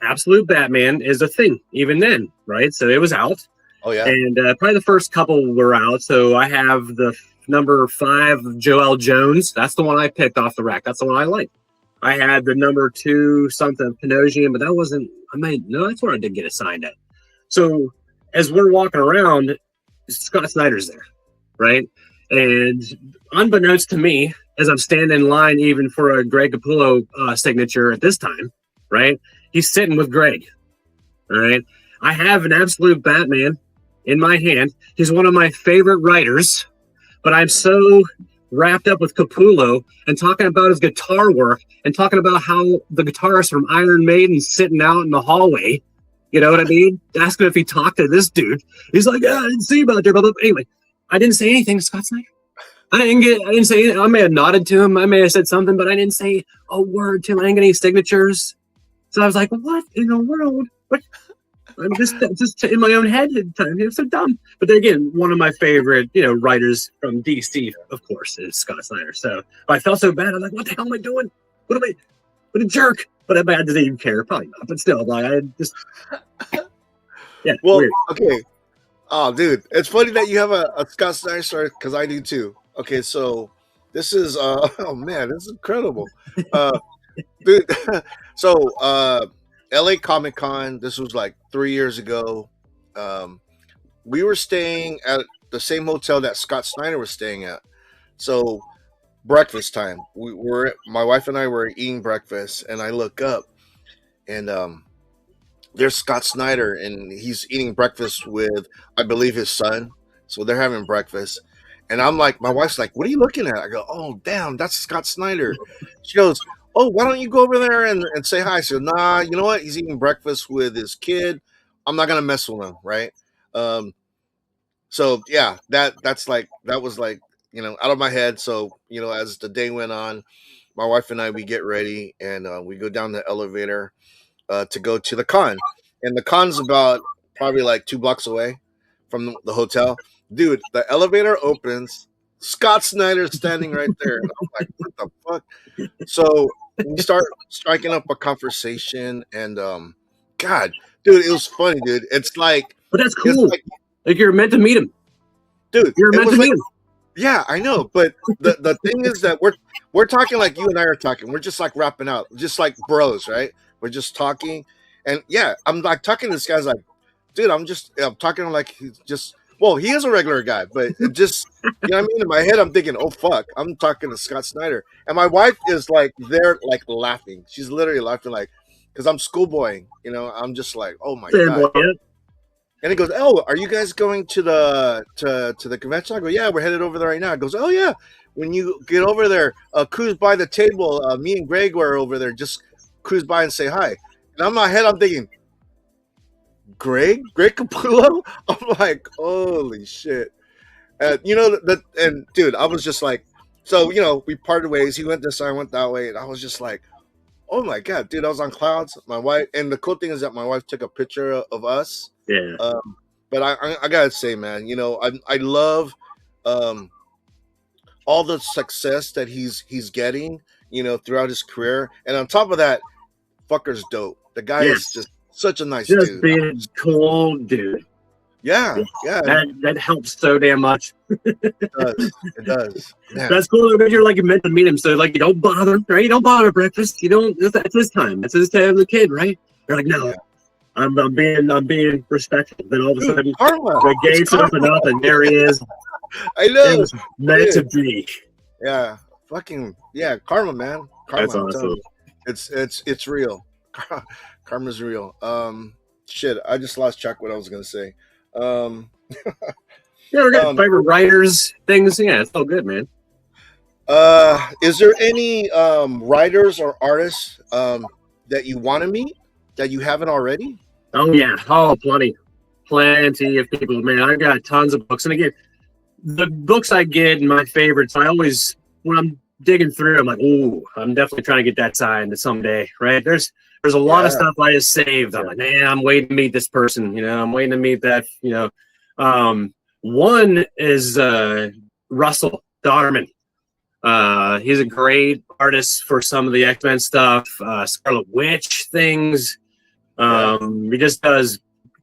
Absolute Batman is a thing even then, right? So it was out, oh yeah, and probably the first couple were out. So I have the number 5 Joel Jones. That's the one I picked off the rack. That's the one I like. I had the number 2 something Pinocchio, but that wasn't. No, that's where I did get assigned at. So as we're walking around, Scott Snyder's there, right? And unbeknownst to me, as I'm standing in line even for a Greg Capullo signature at this time, right? He's sitting with Greg, all right? I have an Absolute Batman in my hand. He's one of my favorite writers, but I'm so wrapped up with Capullo and talking about his guitar work and talking about how the guitarist from Iron Maiden sitting out in the hallway, you know what I mean? Asking if he talked to this dude. He's like, yeah, I didn't see you out there. But anyway, I didn't say anything to Scott Snyder. I didn't say anything. I may have nodded to him. I may have said something, but I didn't say a word to him. I didn't get any signatures. So I was like, what in the world? What? I'm just in my own head at the time. It was so dumb. But then again, one of my favorite, writers from DC, of course, is Scott Snyder. So I felt so bad. I'm like, what the hell am I doing? What a jerk. But I didn't even care. Probably not. But still, like, I just, yeah. Well, Weird. okay. Oh, dude, it's funny that you have a Scott Snyder story because I do too. Okay, so this is oh man, this is incredible, dude. So L.A. Comic Con. This was like 3 years ago. Um, we were staying at the same hotel that Scott Snyder was staying at. So breakfast time, my wife and I were eating breakfast, and I look up, and there's Scott Snyder, and he's eating breakfast with, I believe, his son. So they're having breakfast. And I'm like, my wife's like, what are you looking at? I go, oh, damn, that's Scott Snyder. She goes, oh, why don't you go over there and say hi? I said, nah, you know what? He's eating breakfast with his kid. I'm not going to mess with him, right? Um, so, yeah, that was like, out of my head. So, as the day went on, my wife and I, we get ready, and we go down the elevator to go to the con, and the con's about probably like 2 blocks away from the hotel. Dude, the elevator opens. Scott Snyder's standing right there, and I'm like, "What the fuck?" So we start striking up a conversation, and God, dude, it was funny, dude. But that's It's cool. like, Like, you're meant to meet him. dude, You're it meant was to like, meet him. yeah, I know, but the thing is that we're talking like you and I are talking. We're just like rapping out, just like bros, right? We're just talking, and yeah, I'm like talking to this guy's like, dude, I'm talking to him like he's just. Well, he is a regular guy, but it just, what I mean? In my head, I'm thinking, oh fuck, I'm talking to Scott Snyder, and my wife is like there, like laughing. She's literally laughing, like, because I'm schoolboying. I'm just like, oh my Fair god. boy, yeah. And he goes, "Oh, are you guys going to the convention?" I go, "Yeah, we're headed over there right now." It goes, "Oh yeah, when you get over there, cruise by the table. Me and Greg were over there. Just cruise by and say hi." And I'm in my head, I'm thinking, Greg Capullo. I'm like, holy shit. And dude, I was just like, so we parted ways. He went this way, I went that way, and I was just like, oh my god, dude, I was on clouds. My wife, and the cool thing is that my wife took a picture of us. Yeah. But I gotta say, man, I love um, all the success that he's getting, throughout his career, and on top of that, fucker's dope. The guy is Yes. just such a nice Just dude. being a cool dude. Yeah. That helps so damn much. It does. It does. Man. That's cool. But you're like meant to meet him, so like you don't bother, right? You don't bother breakfast. You don't. That's his time. That's his time as a kid, right? You're like, no, Yeah. I'm being respectful. Then all of a Dude, sudden, karma. the gates open up, and there he is. I know. It was meant to be. Yeah. Fucking yeah. Karma, man. Karma. That's awesome. It's real. Karma's real. Shit. I just lost track what I was gonna say. Yeah, we got favorite writers, things. Yeah, it's all good, man. Is there any writers or artists that you want to meet that you haven't already? Oh yeah, plenty of people, man. I've got tons of books, and again, the books I get and my favorites, I always, when I'm digging through, I'm like, ooh, I'm definitely trying to get that signed someday, right? There's a lot of stuff I just saved. I'm like, man, I'm waiting to meet this person. I'm waiting to meet that. One is Russell Donnerman. He's a great artist for some of the X-Men stuff, Scarlet Witch things. He just does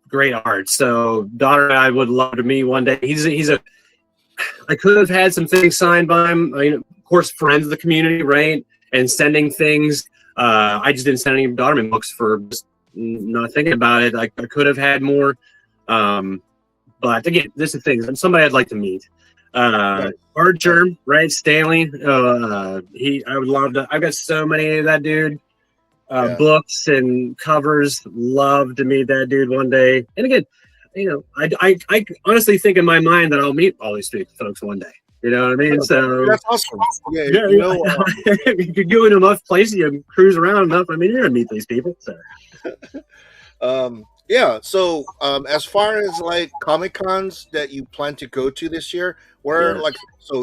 great art. So Donnerman, I would love to meet one day. I could have had some things signed by him. I mean, of course, friends of the community, right? And sending things. I just didn't send any Donnerman books for just not thinking about it. I could have had more. But again, this is things. I'm somebody I'd like to meet. Archer, right? Stanley. I would love to. I've got so many of that dude. Books and covers. Love to meet that dude one day. And again, I honestly think in my mind that I'll meet all these folks one day. You know what I mean? So that's awesome. Yeah, if you go in enough places, you cruise around enough. I mean, you're gonna meet these people. So. Yeah. So, as far as like Comic Cons that you plan to go to this year, where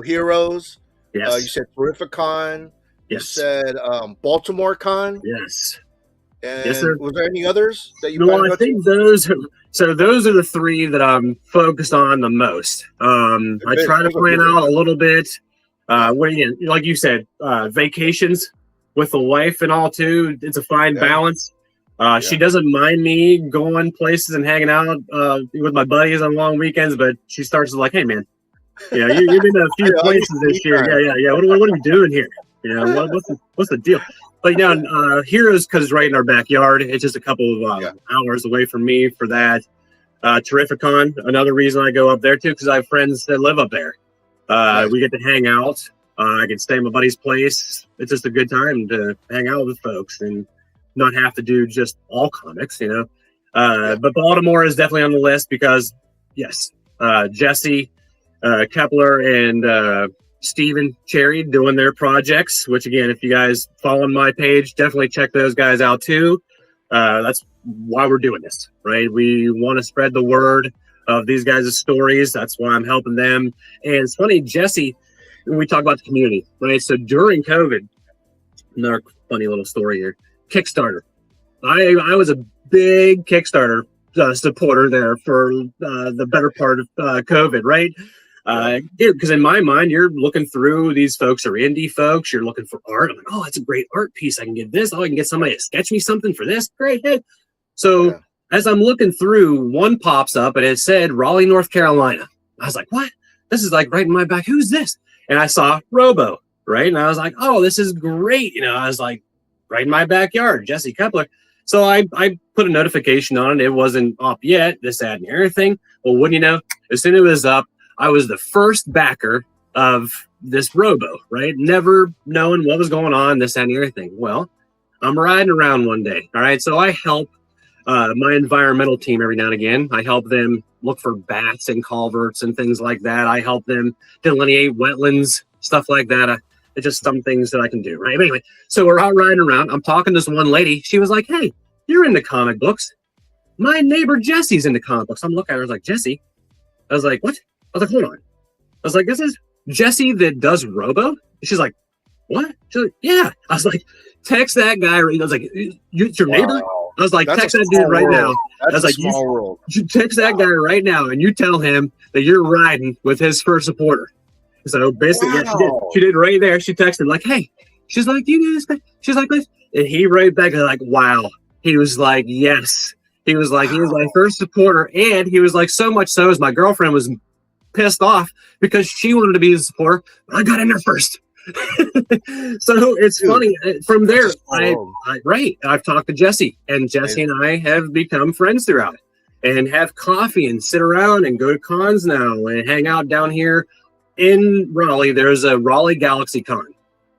Heroes. Yes. You said Terrificon. Yes. You said Baltimore Con. Yes. Yes, And sir. was there any others that you plan Well, to I go to? think those are the three that I'm focused on the most. I Good. try to Those are plan good out ones. a little bit. Yeah. What again, like you said, vacations with the wife and all too. It's a fine Yeah. balance. She Yeah. doesn't mind me going places and hanging out with my buddies on long weekends, but she starts to like, hey man, you've been to a few I need places some me this year. time. Yeah. What are we doing here? What's the deal? But Heroes, because it's right in our backyard. It's just a couple of Yeah. hours away from me for that. Terrificon, another reason I go up there too, because I have friends that live up there. Nice. We get to hang out. I can stay at my buddy's place. It's just a good time to hang out with folks and not have to do just all comics. Yeah. But Baltimore is definitely on the list because, yes, Jesse Kepler and Steven Cherry doing their projects, which again, if you guys follow my page, definitely check those guys out too. That's why we're doing this, right? We want to spread the word of these guys' stories. That's why I'm helping them. And it's funny, Jesse, when we talk about the community, right? So during COVID, another funny little story here, Kickstarter. I was a big Kickstarter supporter there for the better part of COVID, right? Because in my mind, you're looking through these folks are indie folks. You're looking for art. I'm like, oh, that's a great art piece. I can get this. Oh, I can get somebody to sketch me something for this. Great. Hey. So Yeah. as I'm looking through, one pops up and it said Raleigh, North Carolina. I was like, what? This is like right in my back. Who's this? And I saw Robo, right? And I was like, oh, this is great. I was like, right in my backyard, Jesse Kepler. So I put a notification on it. It wasn't up yet, this, that, and everything. Well, wouldn't you know, as soon as it was up, I was the first backer of this Robo, right? Never knowing what was going on, this, that, and everything. Well, I'm riding around one day, all right? So I help my environmental team every now and again. I help them look for bats and culverts and things like that. I help them delineate wetlands, stuff like that. It's just some things that I can do, right? But anyway, so we're out riding around. I'm talking to this one lady. She was like, hey, you're into comic books. My neighbor Jesse's into comic books. I'm looking at her, I was like, Jesse? I was like, what? I was like, hold on. I was like, this is Jesse that does Robo? She's like, what? She's like, yeah. I was like, text that guy. I was like, it's your neighbor? Wow. I was like, That's text a that dude small right world. now. That's I was a like, small world. you text that guy right now and you tell him that you're riding with his first supporter. So basically, yeah, Wow. she did right there. She texted like, hey, she's like, do you know this guy? She's like, this. And he right back like, wow. He was like, yes. He was like, he was my first supporter. And he was like, so much so as my girlfriend was pissed off because she wanted to be his supporter. But I got in there first. So it's Dude, funny. From there, that's a small world. I've talked to Jesse, and Jesse and I have become friends throughout it, and have coffee and sit around and go to cons now and hang out down here in Raleigh. There's a Raleigh Galaxy Con.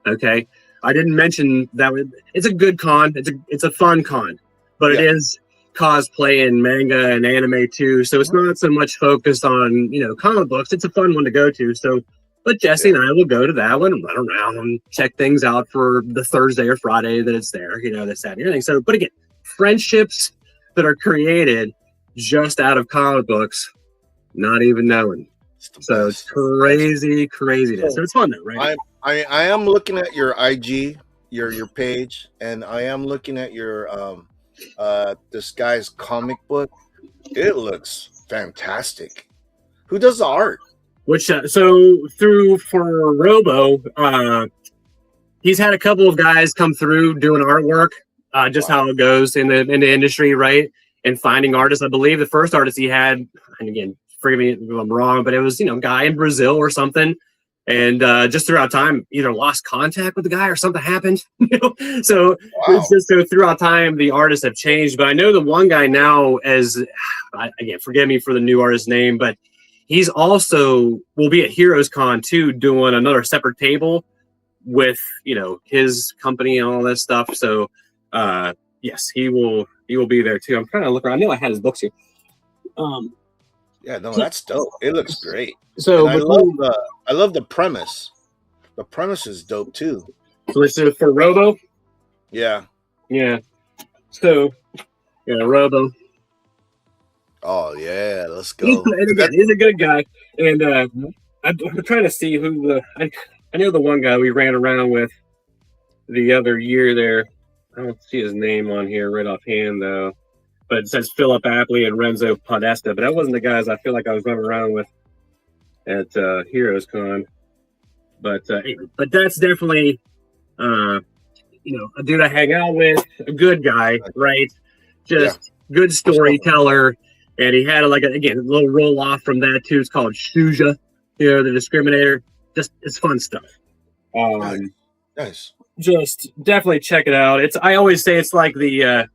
Okay, I didn't mention that it's a good con. It's a fun con, but it is cosplay and manga and anime too. So it's not so much focused on comic books. It's a fun one to go to. So. But Jesse and I will go to that one and run around and check things out for the Thursday or Friday that it's there, this, that, and everything. So, but again, friendships that are created just out of comic books, not even knowing. So it's crazy. So it's fun though, right? I am looking at your IG, your page, and I am looking at your this guy's comic book. It looks fantastic. Who does the art? Which so for Robo, he's had a couple of guys come through doing artwork, just how it goes in the industry, right? And finding artists. I believe the first artist he had, and again, forgive me if I'm wrong, but it was a guy in Brazil or something, and just throughout time either lost contact with the guy or something happened. So it's just so throughout time the artists have changed. But I know the one guy now, again, forgive me for the new artist name, but he's also will be at Heroes Con too, doing another separate table with his company and all this stuff. So yes, he will be there too. I'm trying to look around. I know I had his books here. Yeah, no, that's dope. It looks great. So and I love the premise. The premise is dope too. So this is for Robo. Yeah. So Robo. Oh yeah, let's go. He's a good guy, and I'm trying to see who I know the one guy we ran around with the other year there. I don't see his name on here right offhand though, but it says Philip Apley and Renzo Podesta. But that wasn't the guys I feel like I was running around with at Heroes Con. But that's definitely a dude I hang out with, a good guy, right? Just good storyteller. And he had a little roll off from that too. It's called Shuja, the discriminator. Just it's fun stuff. Nice. Just definitely check it out. I always say it's like it's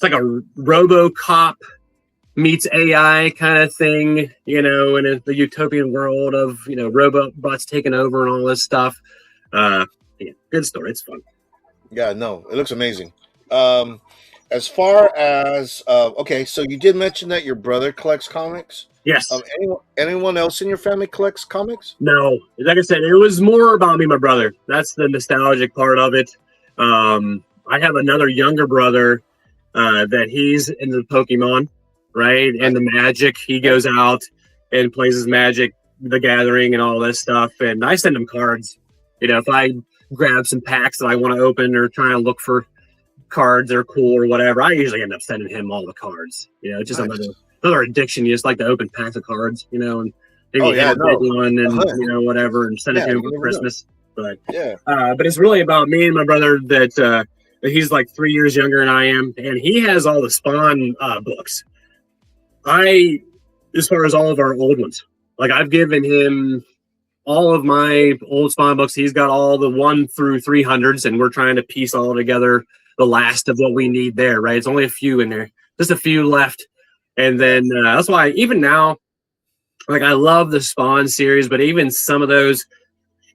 like a RoboCop meets AI kind of thing, in the utopian world of robots taking over and all this stuff. Good story. It's fun. Yeah, no, it looks amazing. As far as okay, so you did mention that your brother collects comics. Yes. Anyone else in your family collects comics? No, like I said, it was more about me and my brother. That's the nostalgic part of it. I have another younger brother that he's into Pokemon, right? And the Magic. He goes out and plays his Magic, the Gathering, and all this stuff. And I send him cards. If I grab some packs that I want to open or try and look for cards that are cool or whatever, I usually end up sending him all the cards. It's just another addiction. You just like to open packs of cards, and maybe a big one and whatever, and send it to him for Christmas. But but it's really about me and my brother that he's like 3 years younger than I am, and he has all the Spawn books. As far as all of our old ones, like I've given him all of my old Spawn books. He's got all the 1 through 300s, and we're trying to piece all together the last of what we need there, right? It's only a few in there, just a few left. And then that's why even now, like I love the Spawn series, but even some of those,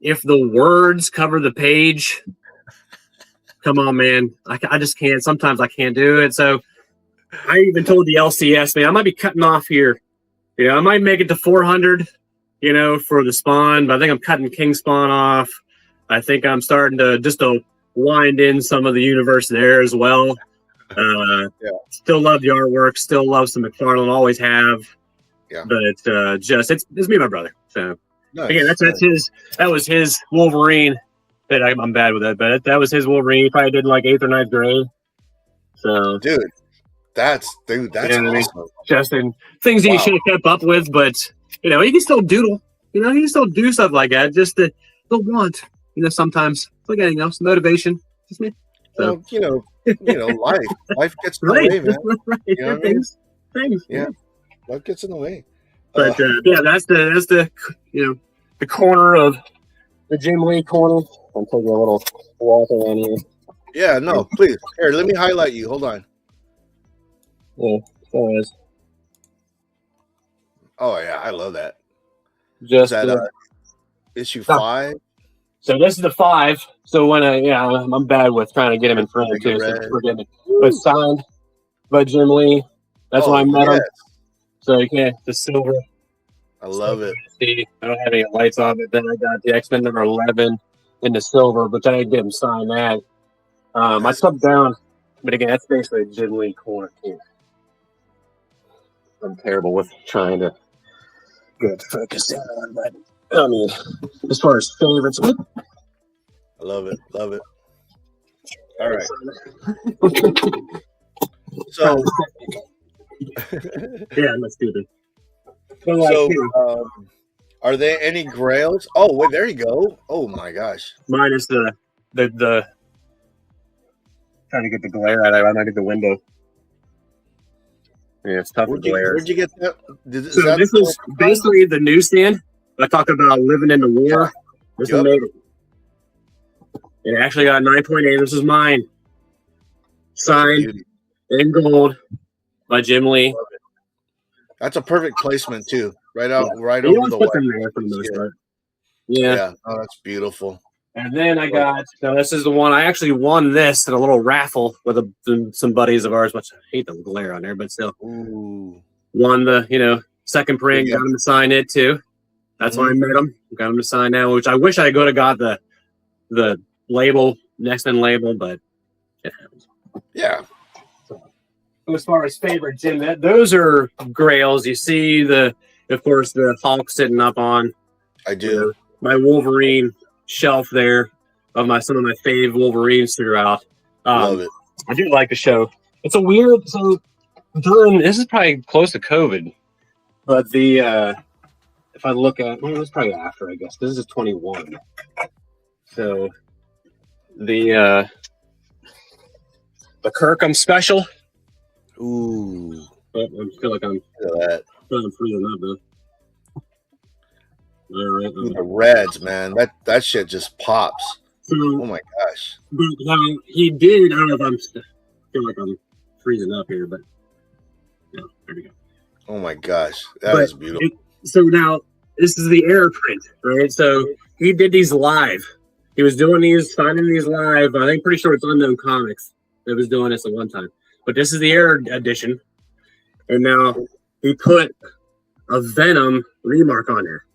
if the words cover the page, come on, man. I just can't. Sometimes I can't do it. So I even told the LCS, man, I might be cutting off here. I might make it to 400, for the Spawn, but I think I'm cutting King Spawn off. I think I'm starting to wind in some of the universe there as well. Still love the artwork, still love some McFarlane, always have. But it's me and my brother. So again, that was his Wolverine. That I'm bad with it, but that was his Wolverine. He probably did like 8th or 9th grade. So that's awesome. Just in things that you should have kept up with, but you can still doodle. You can still do stuff like that. Just the want. Sometimes it's like anything else. Motivation. Just me. So life gets in the way, man. Right. You know what I mean? Things. Yeah. Life gets in the way. But that's the the corner of the Jim Lee corner. I'm taking a little walk around here. Yeah, no, please. Here, let me highlight you. Hold on. Yeah, there is. Oh yeah, I love that. Just is that issue 5? So this is the 5. So when I'm bad with trying to get him in front of too. So forgive me. But signed by Jim Lee. That's when I met him. So you can't the silver. I love it. See, I don't have any lights on it. Then I got the X-Men number 11 in the silver, but I didn't get him signed that. I stepped down, but again, that's basically a Jim Lee corner too. I'm terrible with trying to get focused on, but I mean, as far as favorites, I love it. All right. So, yeah, let's do this. So, are there any grails? Oh, wait, there you go. Oh my gosh. Minus the trying to get the glare out of it. I might get the window. Yeah, it's tough to glare. Where'd you get that? This is basically the newsstand. I talked about living in the war. This is made it. It actually got 9.8. This is mine. Signed in gold by Jim Lee. That's a perfect placement too. Right over the wire. For the most part. Yeah. Oh, that's beautiful. And then I got, this is the one, I actually won this in a little raffle with some buddies of ours, which I hate the glare on there, but still. Ooh. Won the, second print, got him to sign it too. That's why I met him. Got him to sign that, which I wish I could have got the label, X-Men label, but it happens. Yeah. So, as far as favorite Jim, those are grails. You see of course, the Hulk sitting up on. I do. My Wolverine shelf there of some of my fave Wolverines throughout. Love it. I do like the show. It's a weird. So during this is probably close to COVID, but the if I look at it's probably after, I guess this is 21. So the Kirkham special. Ooh, I feel like I'm freezing up though. All right, the Reds, man, that shit just pops. So, oh my gosh! But now he did. I don't know if I feel like I'm freezing up here, but yeah, there we go. Oh my gosh, that is beautiful. So now this is the air print, right? So he did these live. He was doing these, finding these live. I think pretty sure it's Unknown Comics that was doing this at one time. But this is the air edition, and now he put a Venom remark on there.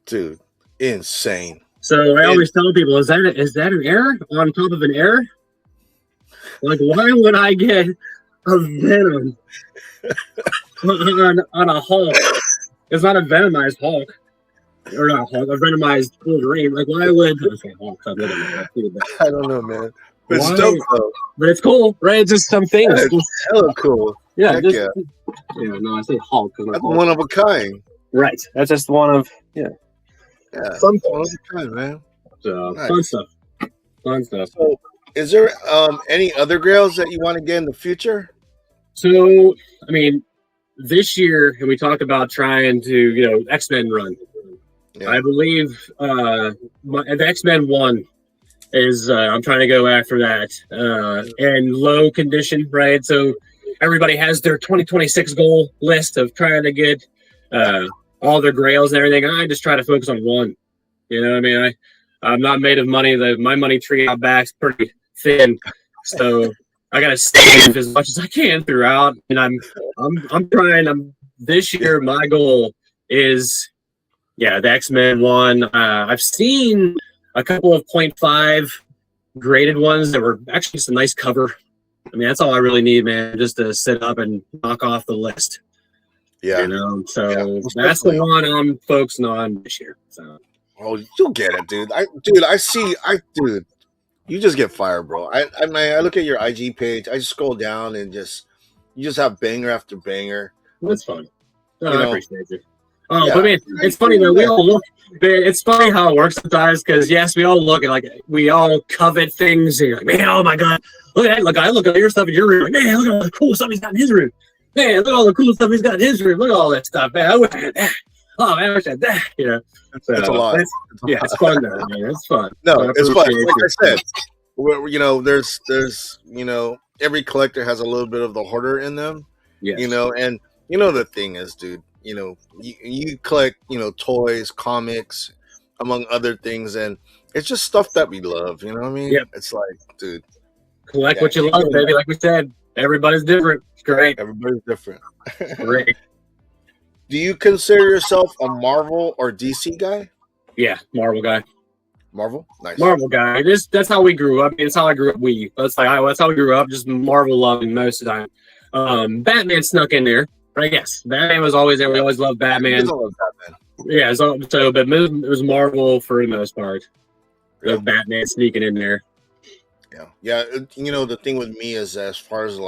Dude, insane. So I always tell people, is that an error on top of an error? Like, why would I get a Venom on a Hulk? It's not a Venomized Hulk. Or not Hulk, a Venomized Wolverine. Like, why would I say Hulk? I don't know, man. But it's dope, though. But it's cool, right? It's just some things. Yeah, it's hella cool. Yeah, no, I say Hulk. That's one of a kind. Right. That's just one of, Yeah, some one of a kind, man. So, Nice. Fun stuff. So, is there any other grails that you want to get in the future? So, I mean, this year, and we talked about trying to, X-Men run. Yeah. I believe the X-Men 1 is, I'm trying to go after that. And low condition, right? So, everybody has their 2026 goal list of trying to get all their grails and everything. I just try to focus on one. You know what I mean? I'm not made of money. My money tree out back's pretty thin. So I gotta save as much as I can throughout. And I'm trying. This year my goal is the X-Men 1. I've seen a couple of 0.5 graded ones that were actually just a nice cover. I mean, that's all I really need, man, just to sit up and knock off the list. Yeah. So that's the one I'm focusing on this year. So. Oh, you'll get it, dude. Dude, you just get fired, bro. I look at your IG page. I just scroll down and you just have banger after banger. That's fun. I appreciate it. Oh, Yeah. But man, it's funny though. We all look. It's funny how it works sometimes because yes, we all look at we all covet things. And you're like, man, oh my god, look at that! Look, I look at your stuff in your room. Like, man, look at all the cool stuff he's got in his room. Man, look at all the cool stuff he's got in his room. Look at all that stuff, man. I wish I had that. Oh man, I wish I had that. That's a lot. It's fun though, man. It's fun. No, it's fun. Like I said, there's every collector has a little bit of the hoarder in them. Yes. And the thing is, dude, you collect, toys, comics, among other things, and it's just stuff that we love. You know what I mean? Yep. It's like, dude, collect what you love, baby. Like we said, everybody's different. It's great. Everybody's different. Great. Do you consider yourself a Marvel or DC guy? Yeah, Marvel guy. Marvel, nice. Marvel guy. That's how we grew up. I mean, that's how I grew up. That's how we grew up. Just Marvel loving most of the time. Batman snuck in there, but I guess Batman was always there. We always loved Batman. I love Batman. Yeah, but it was Marvel for the most part. Yeah. Batman sneaking in there. Yeah. The thing with me is as far as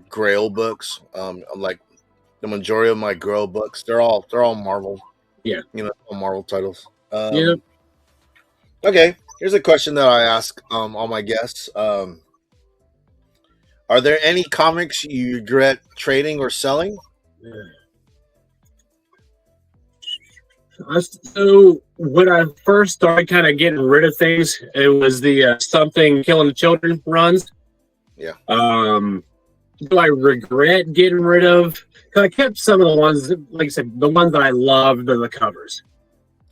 Grail books, like the majority of my Grail books, they're all Marvel. Yeah. All Marvel titles. Yeah. Okay, here's a question that I ask all my guests. Are there any comics you regret trading or selling? So when I first started kind of getting rid of things, it was the Something Killing the Children runs. Yeah. Do I regret getting rid of? Cause I kept some of the ones, like I said, the ones that I loved are the covers.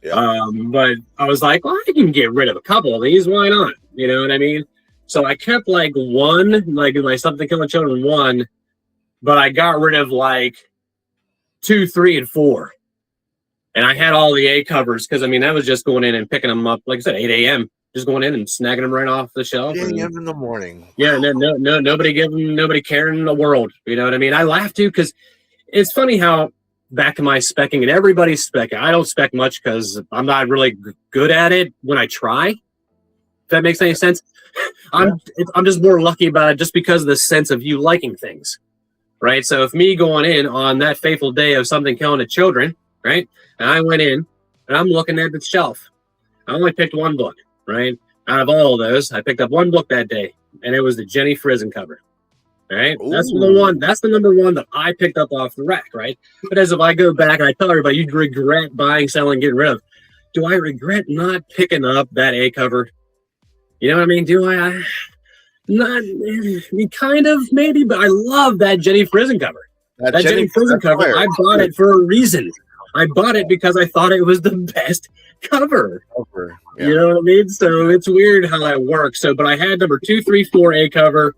Yeah. But I was like, well, I can get rid of a couple of these. Why not? You know what I mean? So I kept one, like Something Killing Children 1, but I got rid of 2, 3, and 4. And I had all the A covers because that was just going in and picking them up, like I said, 8 a.m. Just going in and snagging them right off the shelf. 8 a.m. in the morning. Yeah, nobody caring in the world. You know what I mean? I laugh too because it's funny how back to my specking and everybody's specking. I don't spec much because I'm not really good at it when I try. that makes any sense. I'm just more lucky about it just because of the sense of you liking things, right? So if me going in on that fateful day of something killing the children, right, and I went in and I'm looking at the shelf, I only picked one book, right? Out of all of those, I picked up one book that day, and it was the Jenny Frizen cover. Right, that's the one. That's the number one that I picked up off the rack, right? But as if I go back and I tell everybody, you'd regret buying, selling, getting rid of. Do I regret not picking up that A cover? You know what I mean? Do I not? Kind of, maybe, but I love that Jenny Frizen cover. That Jenny Frizen cover, I bought it for a reason. I bought it because I thought it was the best cover. Yeah. You know what I mean? So it's weird how that works. So, but I had number 2, 3, 4 A cover.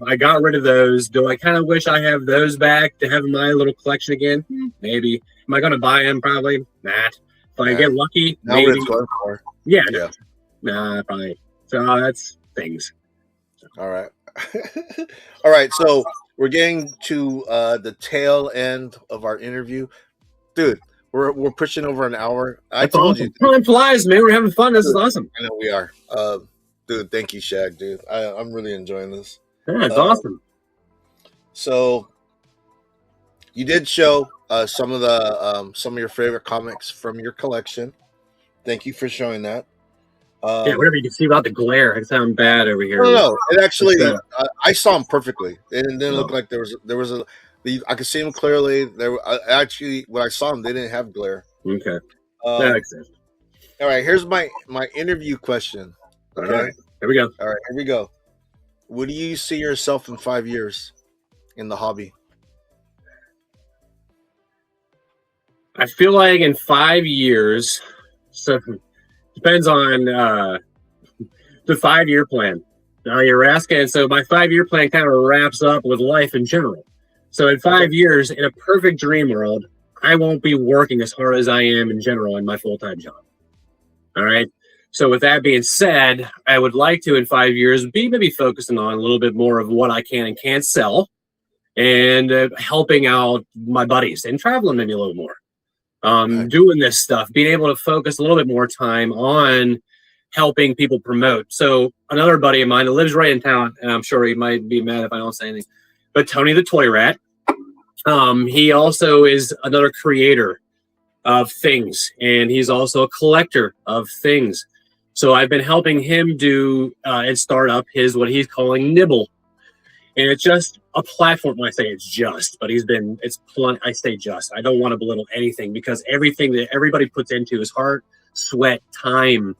I got rid of those. Do I kind of wish I have those back to have my little collection again? Maybe. Am I going to buy them? Probably not. If I get lucky, maybe. Yeah. Nah, probably. So that's things. All right. All right. So we're getting to the tail end of our interview. Dude, we're pushing over an hour. I told you. Time flies, man. We're having fun. This is awesome. I know we are. Dude, thank you, Shag, dude. I'm really enjoying this. Yeah, it's awesome. So you did show some of your favorite comics from your collection. Thank you for showing that. Yeah, whatever you can see about the glare. I sound bad over here. No, it actually I saw them perfectly. It didn't look like there was a. I could see them clearly. There actually when I saw them, they didn't have glare. Okay, that makes sense. All right, here's my interview question. Okay, all right, here we go. All right, here we go. Would you see yourself in 5 years in the hobby? I feel like in 5 years, so depends on the 5-year plan. Now you're asking, so my 5-year plan kind of wraps up with life in general. So in 5 years, in a perfect dream world, I won't be working as hard as I am in general in my full-time job. All right. So with that being said, I would like to in 5 years be maybe focusing on a little bit more of what I can and can't sell, and helping out my buddies and traveling maybe a little more. Doing this stuff, being able to focus a little bit more time on helping people promote. So another buddy of mine that lives right in town, and I'm sure he might be mad if I don't say anything, but Tony the Toy Rat, he also is another creator of things, and he's also a collector of things. So I've been helping him do and start up what he's calling Nibble. And it's just a platform. When I say it's just, but I say just. I don't want to belittle anything, because everything that everybody puts into is heart, sweat, time.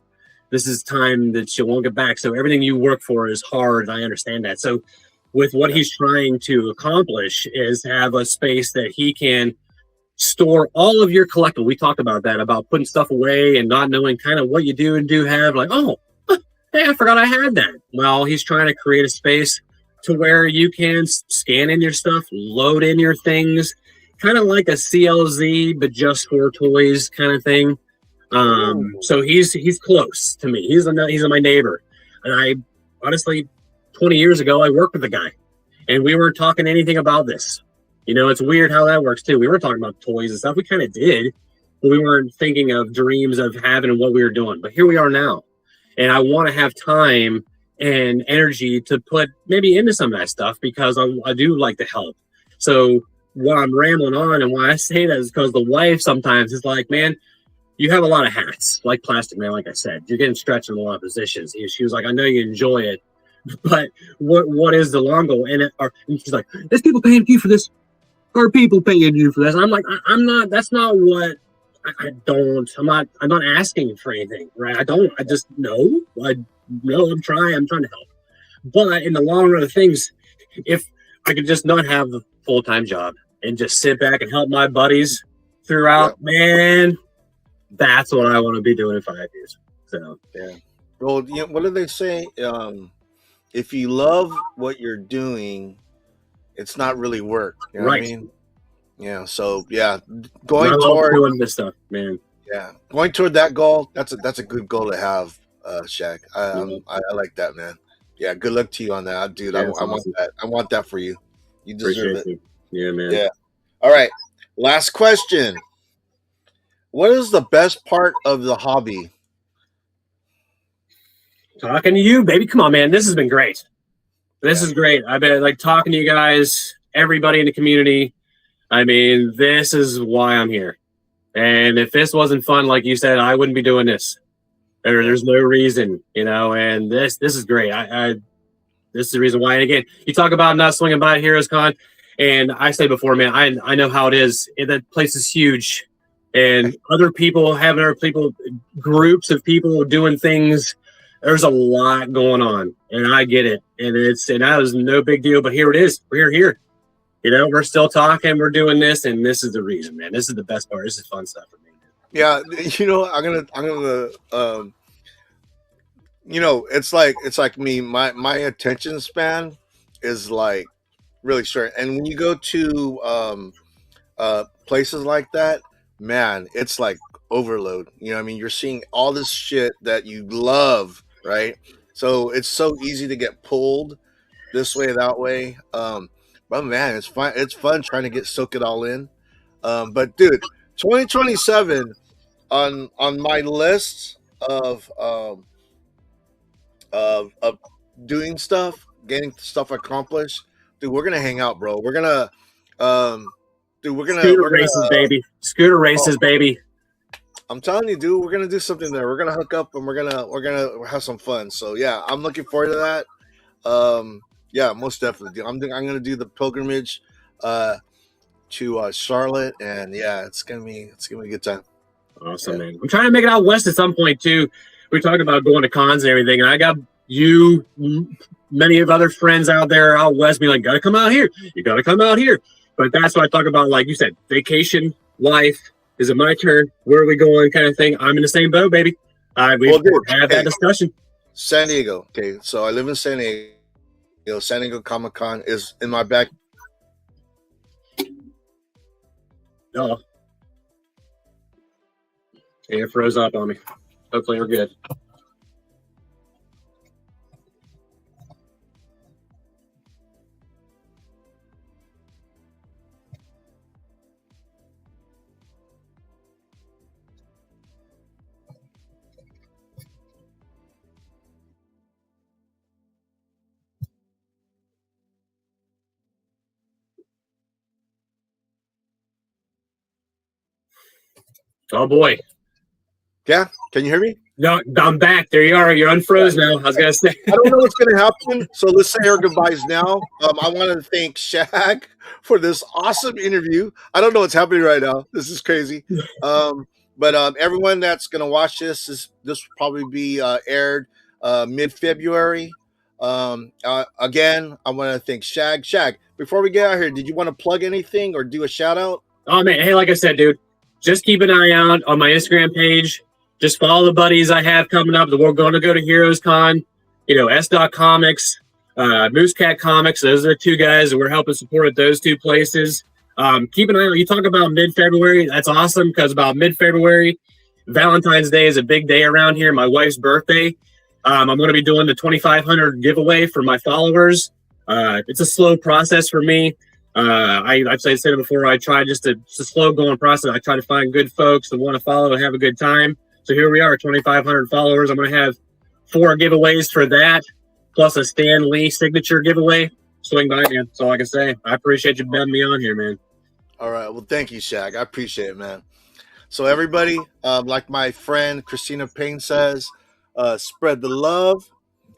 This is time that you won't get back. So everything you work for is hard. I understand that. So with what he's trying to accomplish is have a space that he can store all of your collectible. We talked about that, about putting stuff away and not knowing kind of what you do and do have. Like, oh, hey, I forgot I had that. Well, he's trying to create a space to where you can scan in your stuff, load in your things, kind of like a CLZ, but just for toys kind of thing. So he's close to me. He's my neighbor. And I honestly, 20 years ago, I worked with a guy, and we weren't talking anything about this. You know, it's weird how that works too. We were talking about toys and stuff. We kind of did, but we weren't thinking of dreams of having and what we were doing. But here we are now. And I want to have time and energy to put maybe into some of that stuff, because I do like to help. So what I'm rambling on and why I say that is because the wife sometimes is like, man, you have a lot of hats, like Plastic Man, like I said. You're getting stretched in a lot of positions. She was like, I know you enjoy it, but what is the long goal? And she's like, there's people paying you for this. Are people paying you for this? I'm like, I'm not. That's not what. I'm not asking for anything, right? I just know. I'm trying to help. But in the long run of things, if I could just not have the full-time job and just sit back and help my buddies throughout, man, that's what I want to be doing in 5 years. So yeah. Well, you know, what do they say? If you love what you're doing, it's not really work. You know what I mean? Yeah. So yeah, going toward doing this stuff, man. Yeah, going toward that goal. That's a good goal to have, Shag. I like that, man. Yeah. Good luck to you on that, dude. Yeah, I want that. I want that for you. You deserve it. Yeah, man. Yeah. All right. Last question. What is the best part of the hobby? Talking to you, baby. Come on, man. This has been great. This is great. I've been like talking to you guys, everybody in the community. I mean, this is why I'm here. And if this wasn't fun, like you said, I wouldn't be doing this. There's no reason, and this is great. This is the reason why. And again, you talk about not swinging by at Heroes Con, and I say before, man, I know how it is. That place is huge, and other people having groups of people doing things. There's a lot going on, and I get it, and that was no big deal. But here it is. We're here. We're still talking. We're doing this, and this is the reason, man. This is the best part. This is fun stuff for me. Yeah, I'm gonna it's like me. My attention span is like really short, and when you go to places like that, man, it's like overload. I mean, you're seeing all this shit that you love, right? So it's so easy to get pulled this way, that way. But man, it's fun. It's fun trying to soak it all in. But dude, 2027 on my list of doing stuff, getting stuff accomplished. Dude, we're gonna hang out, bro. We're gonna Scooter races, baby. Scooter races, baby. I'm telling you, dude, we're gonna do something there. We're gonna hook up and we're gonna have some fun. So yeah, I'm looking forward to that. Yeah, most definitely. I'm gonna do the pilgrimage to Charlotte, and yeah, it's gonna be a good time. Awesome, man. I'm trying to make it out west at some point too. We're talking about going to cons and everything, and I got you, many of other friends out there out west, be like, "Gotta come out here. You gotta come out here." But that's what I talk about, like you said, vacation, life. Is it my turn? Where are we going? Kind of thing. I'm in the same boat, baby. We had that discussion. San Diego. Okay, so I live in San Diego. San Diego Comic Con is in my back. Oh, it froze up on me. Hopefully, we're good. Oh boy. Yeah, can you hear me? No, I'm back. There you are. You're unfroze now. I was gonna say. I don't know what's gonna happen, so let's say our goodbyes now. I want to thank Shag for this awesome interview. I don't know what's happening right now. This is crazy. But everyone that's gonna watch this will probably be aired mid-February. Again, I want to thank Shag. Shag, before we get out here, did you want to plug anything or do a shout out? Oh man, hey, like I said, dude, just keep an eye out on my Instagram page. Just follow the buddies I have coming up. We're going to go to Heroes Con, S. Comics, Moose Cat Comics. Those are the two guys that we're helping support at those two places. Keep an eye out. You talk about mid-February. That's awesome because about mid-February, Valentine's Day is a big day around here. My wife's birthday. I'm going to be doing the 2,500 giveaway for my followers. It's a slow process for me. I've said it before. I try it's a slow going process. I try to find good folks that want to follow and have a good time. So here we are, 2,500 followers. I'm going to have 4 giveaways for that, plus a Stan Lee signature giveaway. Swing by, man. That's all I can say. I appreciate you having me on here, man. All right. Well, thank you, Shag. I appreciate it, man. So everybody, like my friend Christina Payne says, spread the love.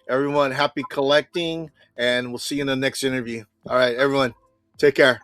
Everyone, happy collecting, and we'll see you in the next interview. All right, everyone, take care.